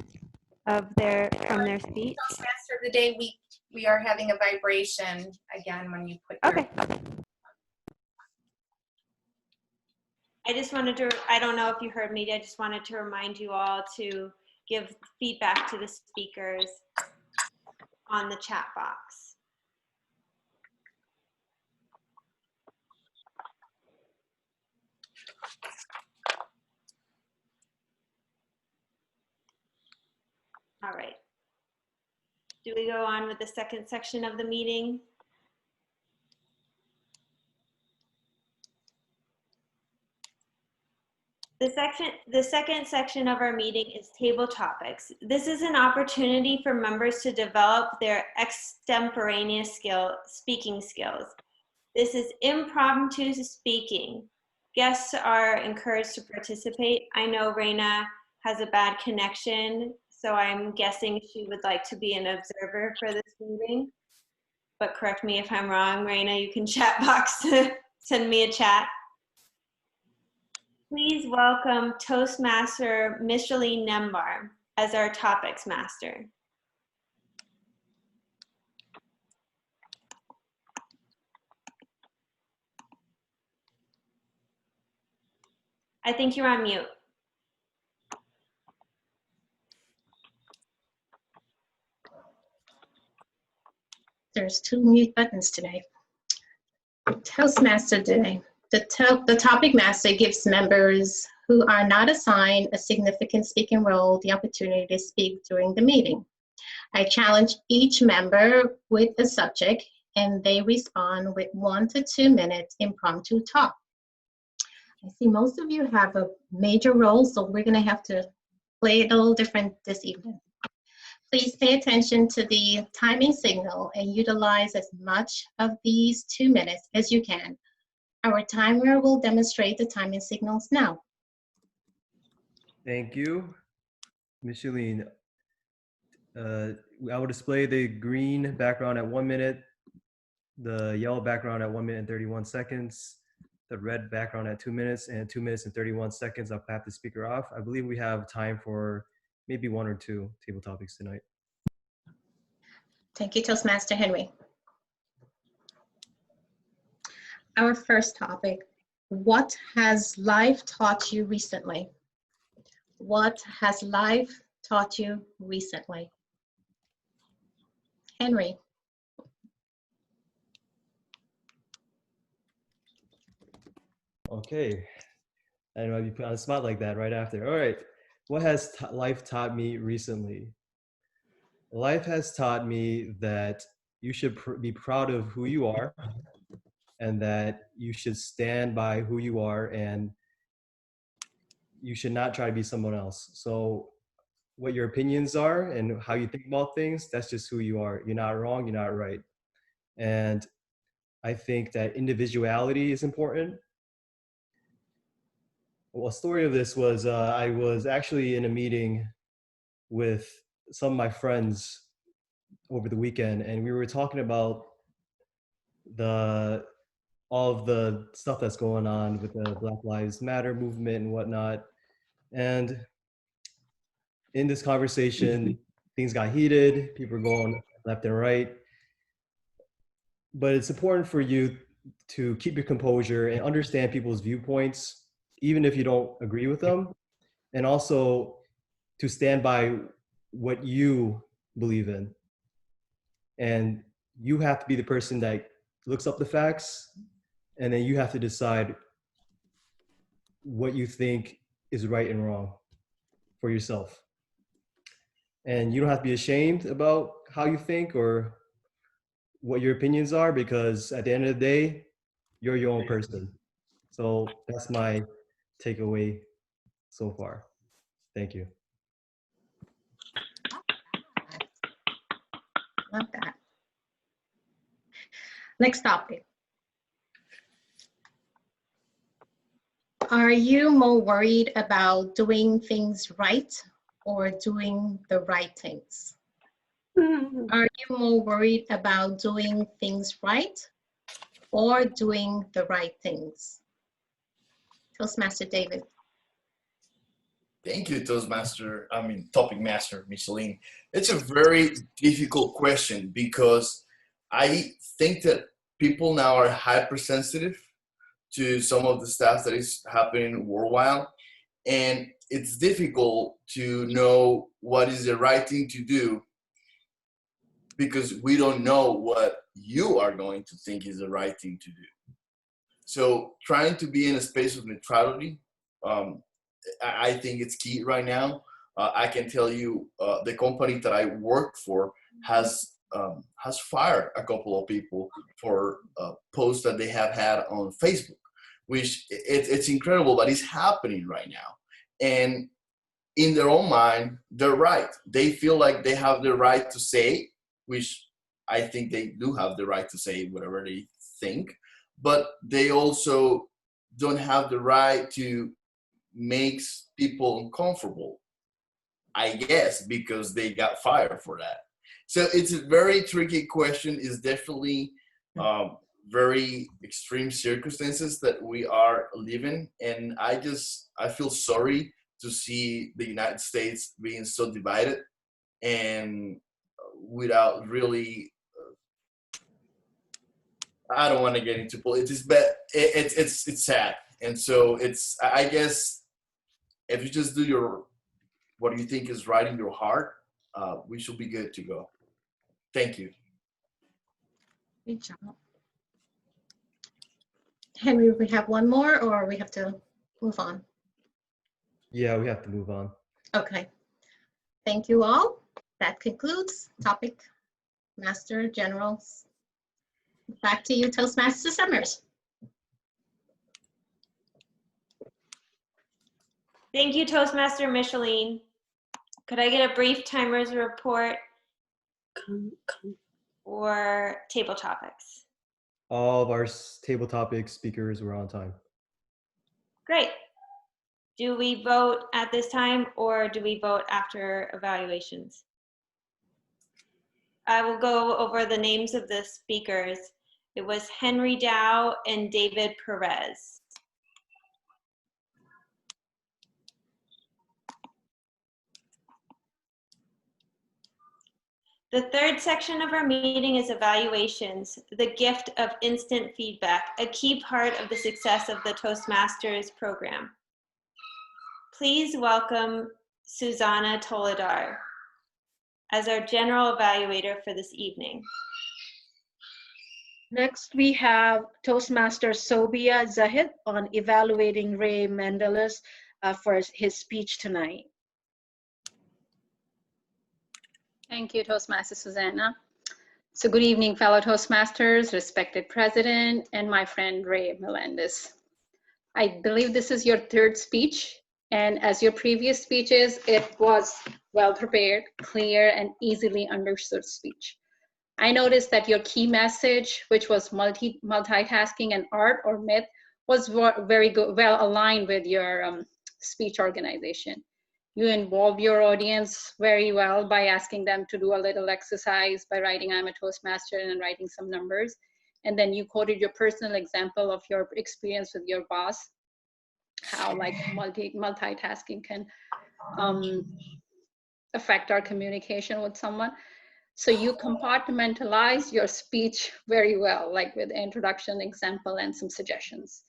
from their speech. Toastmaster of the day, we are having a vibration again when you put your... Okay. I just wanted to, I don't know if you heard me, I just wanted to remind you all to give feedback to the speakers on the chat box. Do we go on with the second section of the meeting? The second section of our meeting is table topics. This is an opportunity for members to develop their extemporaneous speaking skills. This is impromptu speaking. Guests are encouraged to participate. I know Raina has a bad connection, so I'm guessing she would like to be an observer for this meeting. But correct me if I'm wrong, Raina, you can chat box, send me a chat. Please welcome Toastmaster Micheline Nembar as our topics master. I think you're on mute. There's 2 mute buttons today. Toastmaster Day. The topic master gives members who are not assigned a significant speaking role the opportunity to speak during the meeting. I challenge each member with a subject and they respond with 1 to 2 minutes impromptu talk. I see most of you have a major role, so we're gonna have to play it a little different this evening. Please pay attention to the timing signal and utilize as much of these 2 minutes as you can. Our timer will demonstrate the timing signals now. Thank you, Micheline. I will display the green background at 1 minute, the yellow background at 1 minute and 31 seconds, the red background at 2 minutes, and 2 minutes and 31 seconds. I'll clap the speaker off. I believe we have time for maybe 1 or 2 table topics tonight. Thank you, Toastmaster Henry. Our first topic, what has life taught you recently? What has life taught you recently? Henry. Okay, I don't know if you put on a spot like that right after. All right, what has life taught me recently? Life has taught me that you should be proud of who you are and that you should stand by who you are and you should not try to be someone else. So what your opinions are and how you think about things, that's just who you are. You're not wrong, you're not right. And I think that individuality is important. Well, a story of this was I was actually in a meeting with some of my friends over the weekend, and we were talking about all of the stuff that's going on with the Black Lives Matter movement and whatnot. And in this conversation, things got heated, people were going left and right. But it's important for you to keep your composure and understand people's viewpoints, even if you don't agree with them, and also to stand by what you believe in. And you have to be the person that looks up the facts, and then you have to decide what you think is right and wrong for yourself. And you don't have to be ashamed about how you think or what your opinions are, because at the end of the day, you're your own person. So that's my takeaway so far. Thank you. Love that. Next topic. Are you more worried about doing things right or doing the right things? Are you more worried about doing things right or doing the right things? Toastmaster David. Thank you, topic master, Micheline. It's a very difficult question because I think that people now are hypersensitive to some of the stuff that is happening worldwide. And it's difficult to know what is the right thing to do because we don't know what you are going to think is the right thing to do. So trying to be in a space of neutrality, I think it's key right now. I can tell you the company that I work for, has fired a couple of people for posts that they have had on Facebook, which it's incredible, but it's happening right now. And in their own mind, they're right. They feel like they have the right to say, which I think they do have the right to say whatever they think, but they also don't have the right to make people uncomfortable, I guess, because they got fired for that. So it's a very tricky question. It's definitely very extreme circumstances that we are living. And I feel sorry to see the United States being so divided and without really, I don't want to get into politics, but it's sad. And so I guess if you just do what you think is right in your heart, we should be good to go. Thank you. Good job. Henry, we have one more, or we have to move on? Yeah, we have to move on. Okay. Thank you all. That concludes topic master generals. Back to you, Toastmaster Summers. Thank you, Toastmaster Micheline. Could I get a brief timers report or table topics? All of our table topic speakers were on time. Great. Do we vote at this time or do we vote after evaluations? I will go over the names of the speakers. It was Henry Dow and David Perez. The third section of our meeting is evaluations, the gift of instant feedback, a key part of the success of the Toastmasters program. Please welcome Susanna Toledar as our general evaluator for this evening. Next, we have Toastmaster Sobia Zahid on evaluating Ray Mendeles for his speech tonight. Thank you, Toastmaster Susanna. So good evening, fellow Toastmasters, respected president, and my friend Ray Melendez. I believe this is your third speech, and as your previous speeches, it was well prepared, clear, and easily understood speech. I noticed that your key message, which was multitasking and art or myth, was very good, well aligned with your speech organization. You involve your audience very well by asking them to do a little exercise by writing I'm a Toastmaster and writing some numbers. And then you quoted your personal example of your experience with your boss, how like multitasking can affect our communication with someone. So you compartmentalize your speech very well, like with introduction, example, and some suggestions.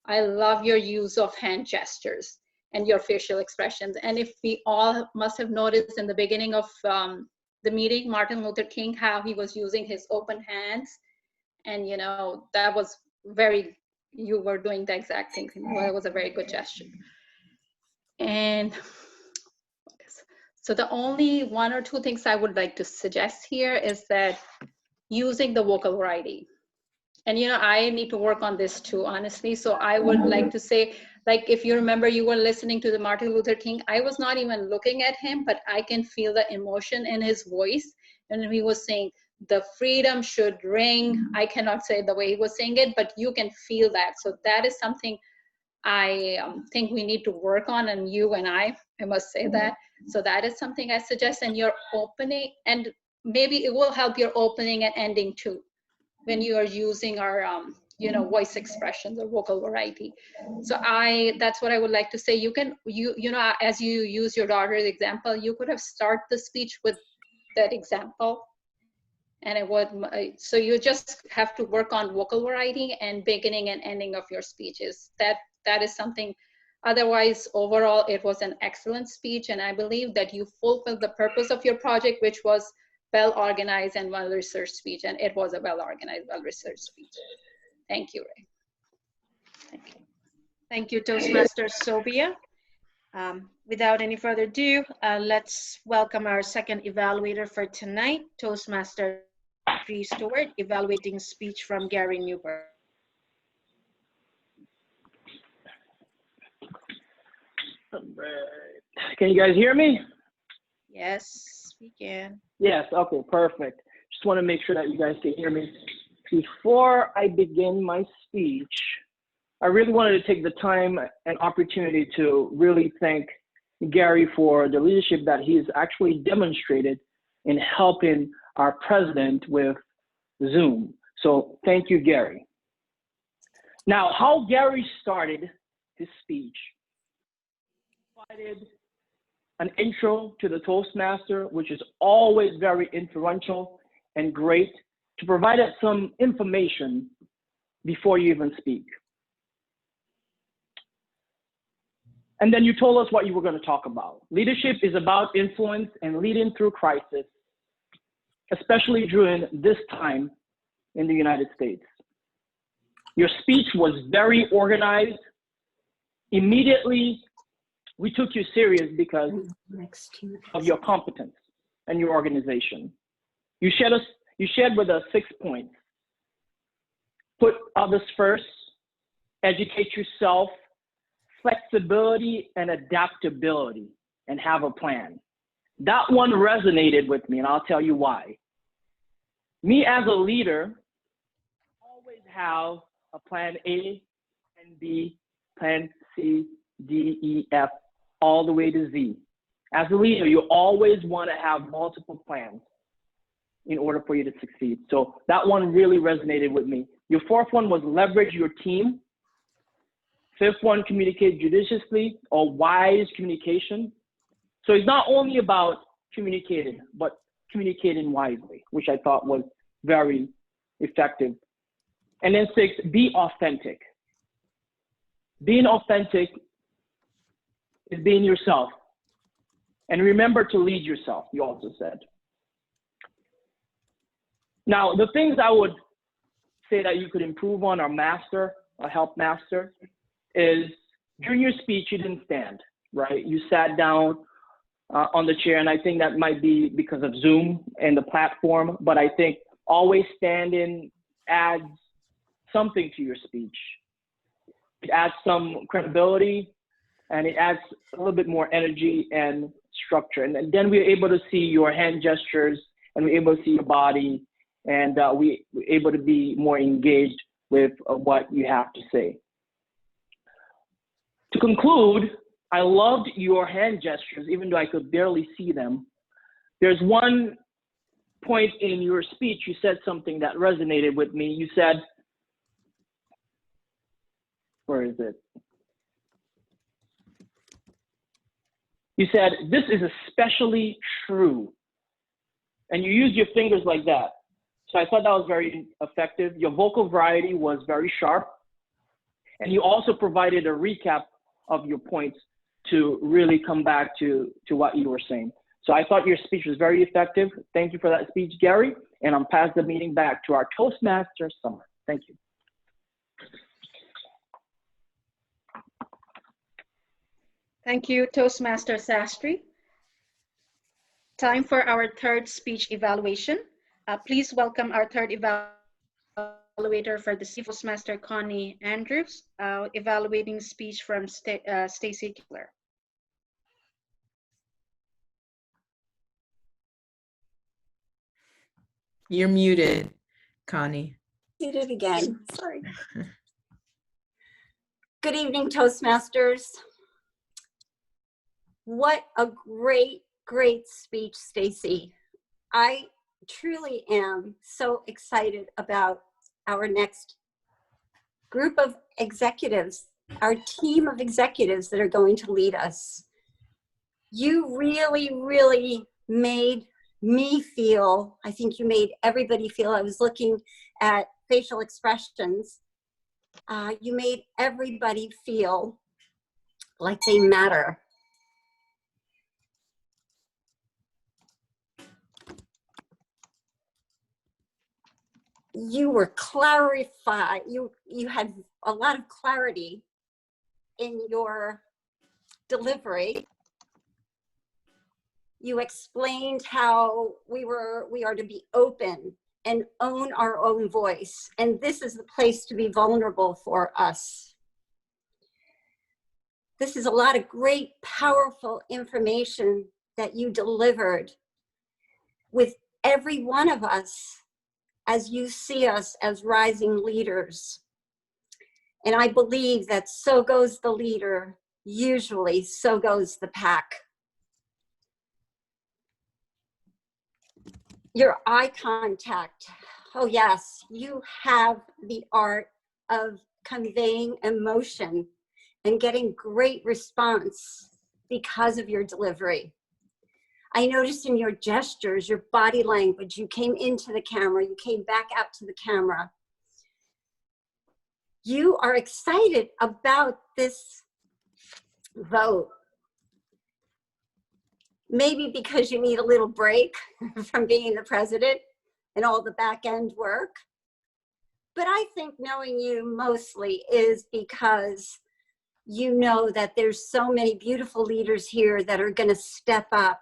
I love your use of hand gestures and your facial expressions. And if we all must have noticed in the beginning of the meeting, Martin Luther King, how he was using his open hands. And you know, that was you were doing the exact thing. Well, it was a very good gesture. And so the only one or two things I would like to suggest here is that using the vocal variety. And you know, I need to work on this too, honestly. So I would like to say, like, if you remember, you were listening to the Martin Luther King, I was not even looking at him, but I can feel the emotion in his voice. And he was saying, the freedom should ring. I cannot say the way he was saying it, but you can feel that. So that is something I think we need to work on, and you and I must say that. So that is something I suggest. And your opening, and maybe it will help your opening and ending too, when you are using our you know, voice expressions or vocal variety. So that's what I would like to say. You can, you know, as you use your daughter's example, you could have started the speech with that example, and it would, so you just have to work on vocal variety and beginning and ending of your speeches. That is something. Otherwise, overall, it was an excellent speech, and I believe that you fulfilled the purpose of your project, which was well-organized and well-researched speech, and it was a well-organized, well-researched speech. Thank you, Ray. Thank you. Thank you, Toastmaster Sobia. Without any further ado, let's welcome our second evaluator for tonight, Toastmaster 3 Stewart, evaluating speech from Gary Newberg. Can you guys hear me? Yes, we can. Yes, okay, perfect. Just want to make sure that you guys can hear me. Before I begin my speech, I really wanted to take the time and opportunity to really thank Gary for the leadership that he's actually demonstrated in helping our president with Zoom. So thank you, Gary. Now, how Gary started his speech, provided an intro to the Toastmaster, which is always very influential and great, to provide us some information before you even speak. And then you told us what you were going to talk about. Leadership is about influence and leading through crisis, especially during this time in the United States. Your speech was very organized. Immediately, we took you serious because of your competence and your organization. You shared with us 6 points. Put others first, educate yourself, flexibility and adaptability, and have a plan. That one resonated with me, and I'll tell you why. Me as a leader, always have a plan A, plan B, plan C, D, E, F, all the way to Z. As a leader, you always want to have multiple plans in order for you to succeed. So that one really resonated with me. Your fourth one was leverage your team. Fifth one, communicate judiciously or wise communication. So it's not only about communicating, but communicating wisely, which I thought was very effective. And then 6, be authentic. Being authentic is being yourself. And remember to lead yourself, you also said. Now, the things I would say that you could improve on or master, or help master, is during your speech, you didn't stand, right? You sat down on the chair, and I think that might be because of Zoom and the platform, but I think always standing adds something to your speech. It adds some credibility, and it adds a little bit more energy and structure. And then we're able to see your hand gestures, and we're able to see your body, and we're able to be more engaged with what you have to say. To conclude, I loved your hand gestures, even though I could barely see them. There's one point in your speech, you said something that resonated with me. You said, where is it? You said, this is especially true. And you used your fingers like that. So I thought that was very effective. Your vocal variety was very sharp. And you also provided a recap of your points to really come back to what you were saying. So I thought your speech was very effective. Thank you for that speech, Gary. And I'll pass the meeting back to our Toastmaster Summer. Thank you. Thank you, Toastmaster Sastry. Time for our third speech evaluation. Please welcome our third evaluator for the Toastmaster, Connie Andrews, evaluating speech from Stacy Killer. You're muted, Connie. Did it again. Sorry. Good evening, Toastmasters. What a great speech, Stacy. I truly am so excited about our next group of executives, our team of executives that are going to lead us. You really made me feel, I think you made everybody feel, I was looking at facial expressions, you made everybody feel like they matter. You were clarified, you had a lot of clarity in your delivery. You explained how we are to be open and own our own voice. And this is the place to be vulnerable for us. This is a lot of great, powerful information that you delivered with every one of us as you see us as rising leaders. And I believe that so goes the leader, usually so goes the pack. Your eye contact. Oh yes, you have the art of conveying emotion and getting great response because of your delivery. I noticed in your gestures, your body language, you came into the camera, you came back out to the camera. You are excited about this vote. Maybe because you need a little break from being the president and all the back end work. But I think knowing you mostly is because you know that there's so many beautiful leaders here that are going to step up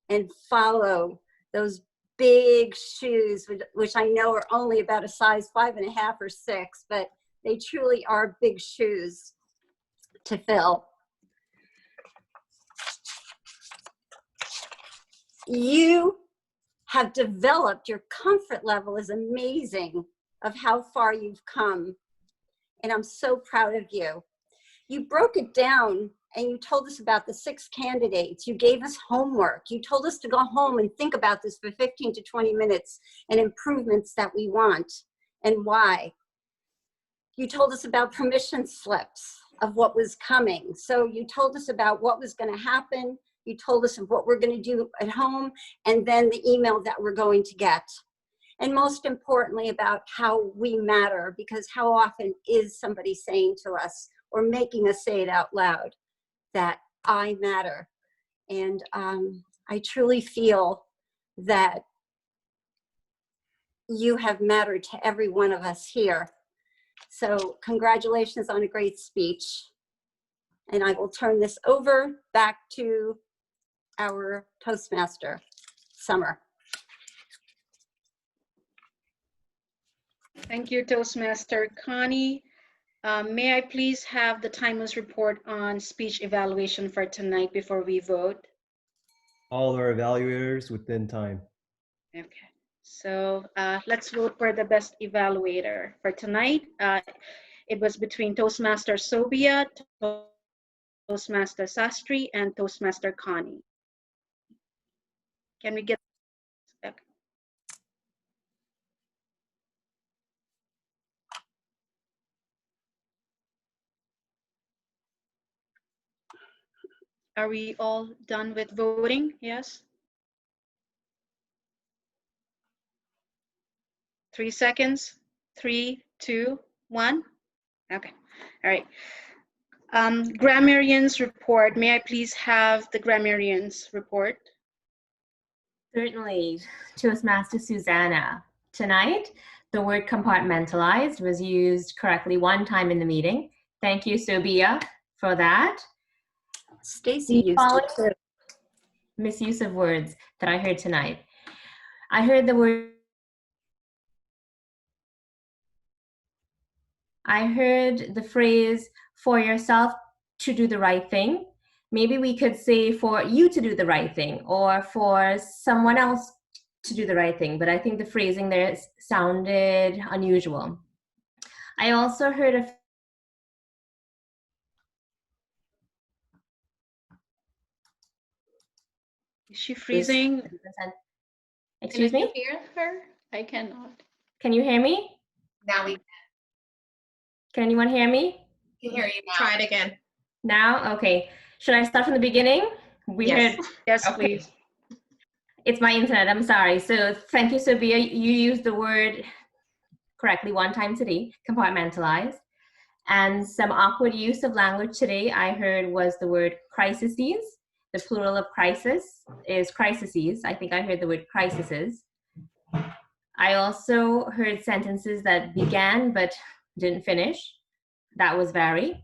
and follow those big shoes, which I know are only about a size 5.5 or 6, but they truly are big shoes to fill. You have developed, your comfort level is amazing of how far you've come. And I'm so proud of you. You broke it down and you told us about the 6 candidates. You gave us homework. You told us to go home and think about this for 15 to 20 minutes and improvements that we want and why. You told us about permission slips of what was coming. So you told us about what was going to happen. You told us of what we're going to do at home, and then the email that we're going to get. And most importantly, about how we matter, because how often is somebody saying to us or making us say it out loud that I matter? And I truly feel that you have mattered to every one of us here. So congratulations on a great speech. And I will turn this over back to our Toastmaster, Summer. Thank you, Toastmaster Connie. May I please have the timer's report on speech evaluation for tonight before we vote? All our evaluators within time. Okay, so let's vote for the best evaluator. For tonight, it was between Toastmaster Sobia, Toastmaster Sastry, and Toastmaster Connie. Can we get, okay. Are we all done with voting? Yes? 3 seconds. 3, 2, 1. Okay. All right. Grammarians report. May I please have the grammarians report? Certainly, Toastmaster Susanna. Tonight, the word compartmentalized was used correctly 1 time in the meeting. Thank you, Sobia, for that. Stacy used it too. Misuse of words that I heard tonight. I heard the word. I heard the phrase for yourself to do the right thing. Maybe we could say for you to do the right thing or for someone else to do the right thing, but I think the phrasing there sounded unusual. I also heard a Is she freezing? Excuse me? Can you hear her? I cannot. Can you hear me? Now we Can anyone hear me? can hear you now. Try it again. Now? Okay. Should I start from the beginning? We Yes. heard. Yes, Okay. please. It's my internet. I'm sorry. So thank you, Sophia. You used the word correctly 1 time today, compartmentalized. And some awkward use of language today I heard was the word crises. The plural of crisis is crises. I think I heard the word crises. I also heard sentences that began but didn't finish. That was vary.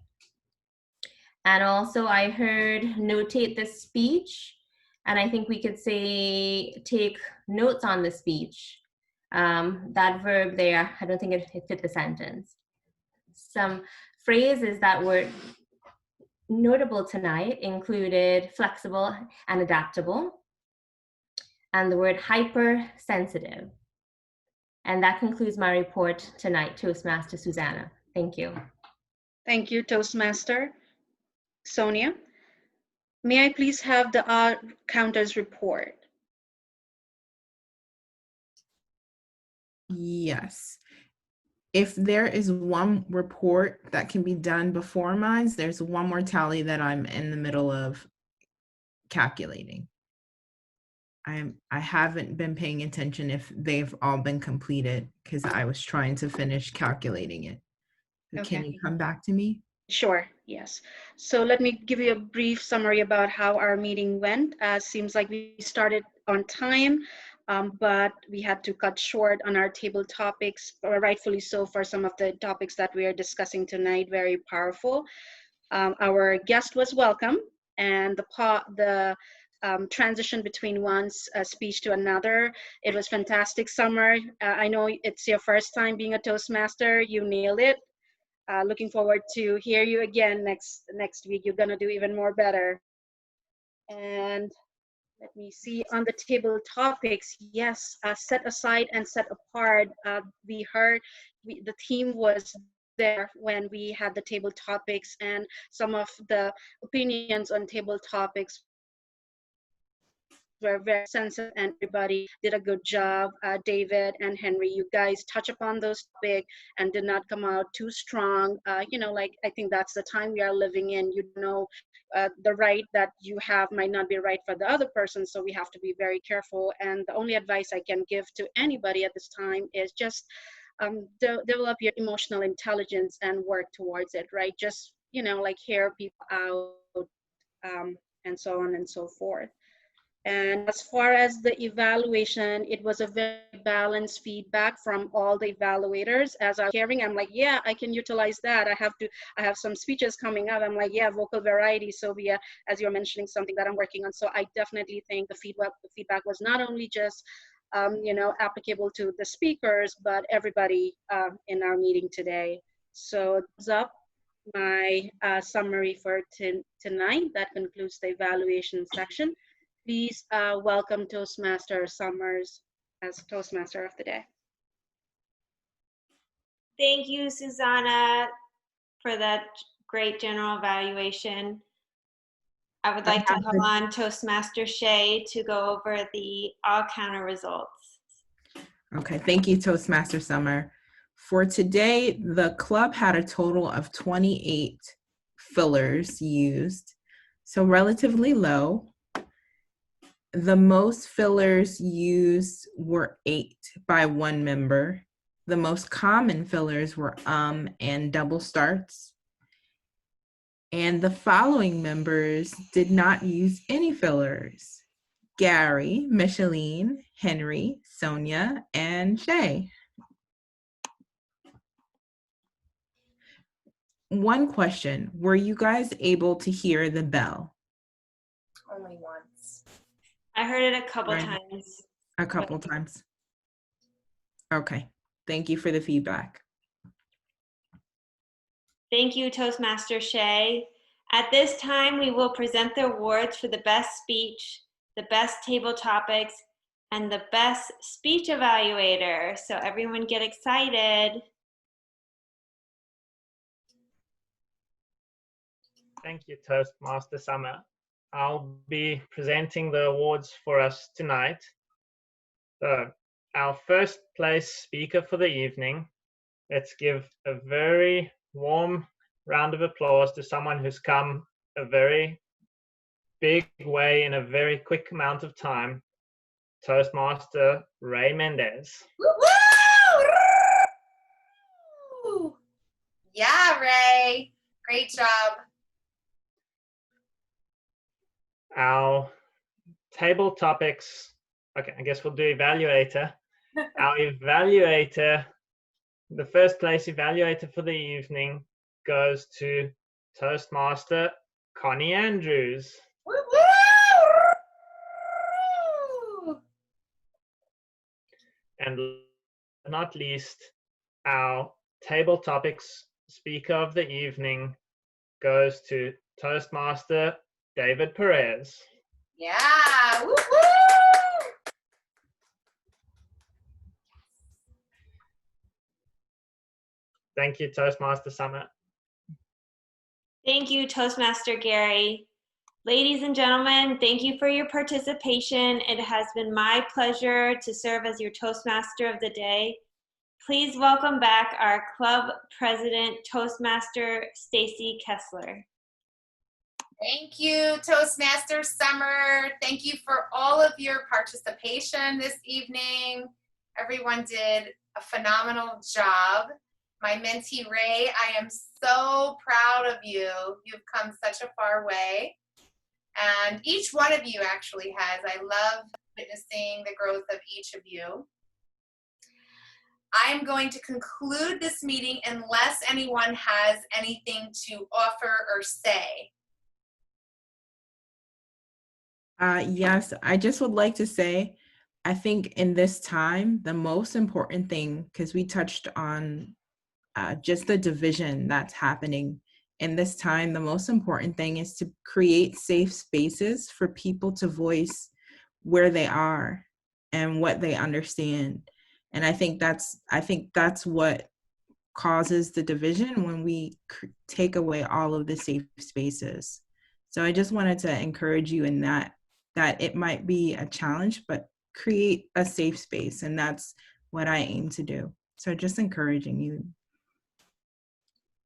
And also I heard notate the speech, and I think we could say take notes on the speech. That verb there, I don't think it fit the sentence. Some phrases that were notable tonight included flexible and adaptable, and the word hypersensitive. And that concludes my report tonight, Toastmaster Susanna. Thank you. Thank you, Toastmaster. Sonia, may I please have the counters report? Yes. If there is one report that can be done before mine, there's one more tally that I'm in the middle of calculating. I haven't been paying attention if they've all been completed because I was trying to finish calculating it. Okay. Can you come back to me? Sure, yes. So let me give you a brief summary about how our meeting went. Seems like we started on time, but we had to cut short on our table topics, rightfully so for some of the topics that we are discussing tonight, very powerful. Our guest was welcome, and the transition between one speech to another, it was fantastic. Summer, I know it's your first time being a Toastmaster, you nailed it. Looking forward to hear you again next week. You're gonna do even more better. And let me see on the table topics. Yes, set aside and set apart. We heard the theme was there when we had the table topics, and some of the opinions on table topics were very sensitive, and everybody did a good job. David and Henry, you guys touch upon those topics and did not come out too strong. You know, like, I think that's the time we are living in. You know, the right that you have might not be right for the other person, so we have to be very careful. And the only advice I can give to anybody at this time is just develop your emotional intelligence and work towards it, right? Just, you know, like hear people out, and so on and so forth. And as far as the evaluation, it was a very balanced feedback from all the evaluators. As I was hearing, I'm like, yeah, I can utilize that. I have some speeches coming up. I'm like, yeah, vocal variety. So as you're mentioning, something that I'm working on. So I definitely think the feedback was not only just, you know, applicable to the speakers, but everybody in our meeting today. So thumbs up my summary for tonight. That concludes the evaluation section. Please welcome Toastmaster Summers as Toastmaster of the Day. Thank you, Susanna, for that great general evaluation. I would like to call on Toastmaster Shay to go over the all-counter results. Okay, thank you, Toastmaster Summer. For today, the club had a total of 28 fillers used, so relatively low. The most fillers used were 8 by one member. The most common fillers were and double starts. And the following members did not use any fillers: Gary, Micheline, Henry, Sonia, and Shay. One question, were you guys able to hear the bell? Only once. I heard it a couple times. A couple times. Okay, thank you for the feedback. Thank you, Toastmaster Shay. At this time, we will present the awards for the best speech, the best table topics, and the best speech evaluator. So everyone get excited. Thank you, Toastmaster Summer. I'll be presenting the awards for us tonight. So, our first place speaker for the evening, let's give a very warm round of applause to someone who's come a very big way in a very quick amount of time, Toastmaster Ray Mendez. Woo! Yeah, Ray, great job. Our table topics, okay, I guess we'll do evaluator. Our evaluator, the first place evaluator for the evening goes to Toastmaster Connie Andrews. Woo woo! And not least, our table topics speaker of the evening goes to Toastmaster David Perez. Yeah, woo woo! Thank you, Toastmaster Summer. Thank you, Toastmaster Gary. Ladies and gentlemen, thank you for your participation. It has been my pleasure to serve as your Toastmaster of the day. Please welcome back our club president, Toastmaster Stacy Kessler. Thank you, Toastmaster Summer. Thank you for all of your participation this evening. Everyone did a phenomenal job. My mentee, Ray, I am so proud of you. You've come such a far way. And each one of you actually has. I love witnessing the growth of each of you. I am going to conclude this meeting unless anyone has anything to offer or say. Yes, I just would like to say, I think in this time, the most important thing, because we touched on just the division that's happening in this time, the most important thing is to create safe spaces for people to voice where they are and what they understand. And I think that's what causes the division when we take away all of the safe spaces. So I just wanted to encourage you in that it might be a challenge, but create a safe space. And that's what I aim to do. So just encouraging you.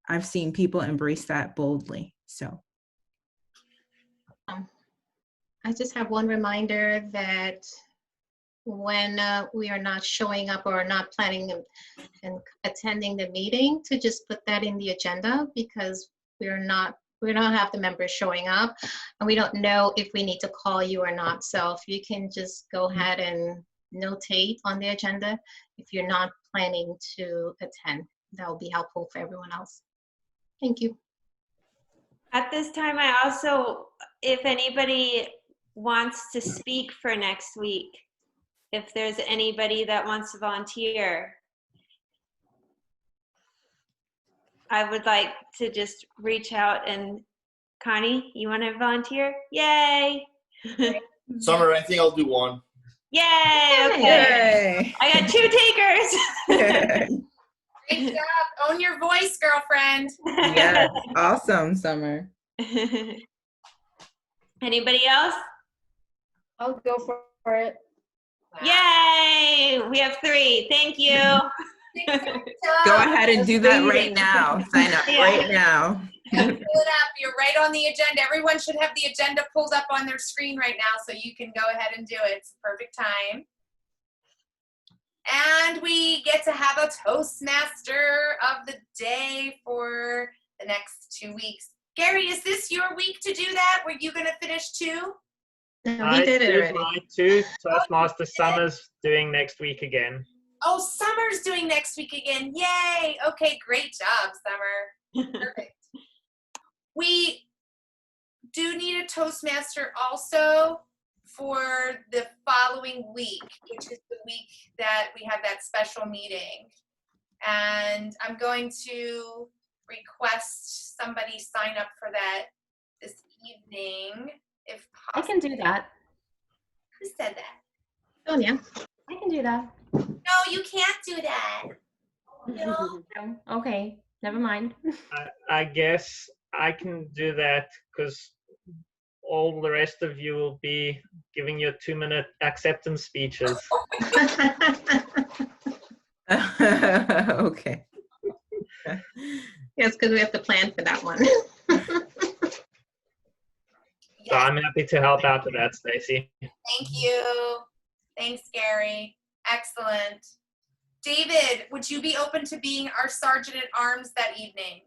I've seen people embrace that boldly, so. I just have one reminder that when we are not showing up or not planning and attending the meeting, to just put that in the agenda, because we don't have the members showing up and we don't know if we need to call you or not. So if you can just go ahead and notate on the agenda if you're not planning to attend, that will be helpful for everyone else. Thank you. At this time, I also, if anybody wants to speak for next week, if there's anybody that wants to volunteer, I would like to just reach out and, Connie, you want to volunteer? Yay! Summer, I think I'll do one. Yay! Okay. Yay. I got 2 takers. Great job. Own your voice, girlfriend. Yes, awesome, Summer. Anybody else? I'll go for it. Yay! We have 3. Thank you. Go ahead and do that right now. Sign up right now. Pull it up. You're right on the agenda. Everyone should have the agenda pulled up on their screen right now, so you can go ahead and do it. It's the perfect time. And we get to have a Toastmaster of the day for the next 2 weeks. Gary, is this your week to do that? Were you going to finish too? No, he did it already. My 2, Toastmaster Summer's doing next week again. Oh, Summer's doing next week again. Yay. Okay, great job, Summer. Perfect. We do need a Toastmaster also for the following week, which is the week that we have that special meeting. And I'm going to request somebody sign up for that this evening, if I possible. can do that. Who said that? Sonia. I can do that. No, you can't do that. No. Okay, never mind. I guess I can do that because all the rest of you will be giving your 2-minute acceptance speeches. Okay. Yes, because we have to plan for that one. So I'm happy to help out with that, Stacy. Thank you. Thanks, Gary. Excellent. David, would you be open to being our Sergeant at Arms that evening?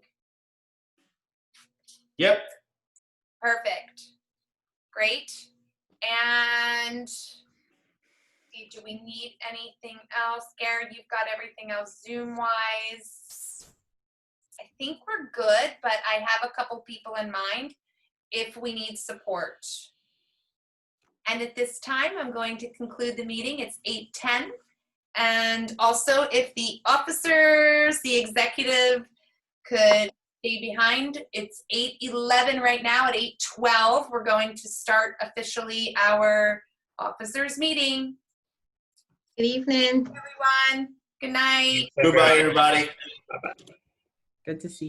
Yep. Perfect. Great. And do we need anything else? Gary, you've got everything else Zoom-wise. I think we're good, but I have a couple people in mind. if we need support. And at this time, I'm going to conclude the meeting. It's 8:10. And also, if the officers, the executive could stay behind, it's 8:11 right now. At 8:12, we're going to start officially our officers meeting. Good evening. Everyone, good night. Goodbye, everybody. Bye-bye. Good to see you.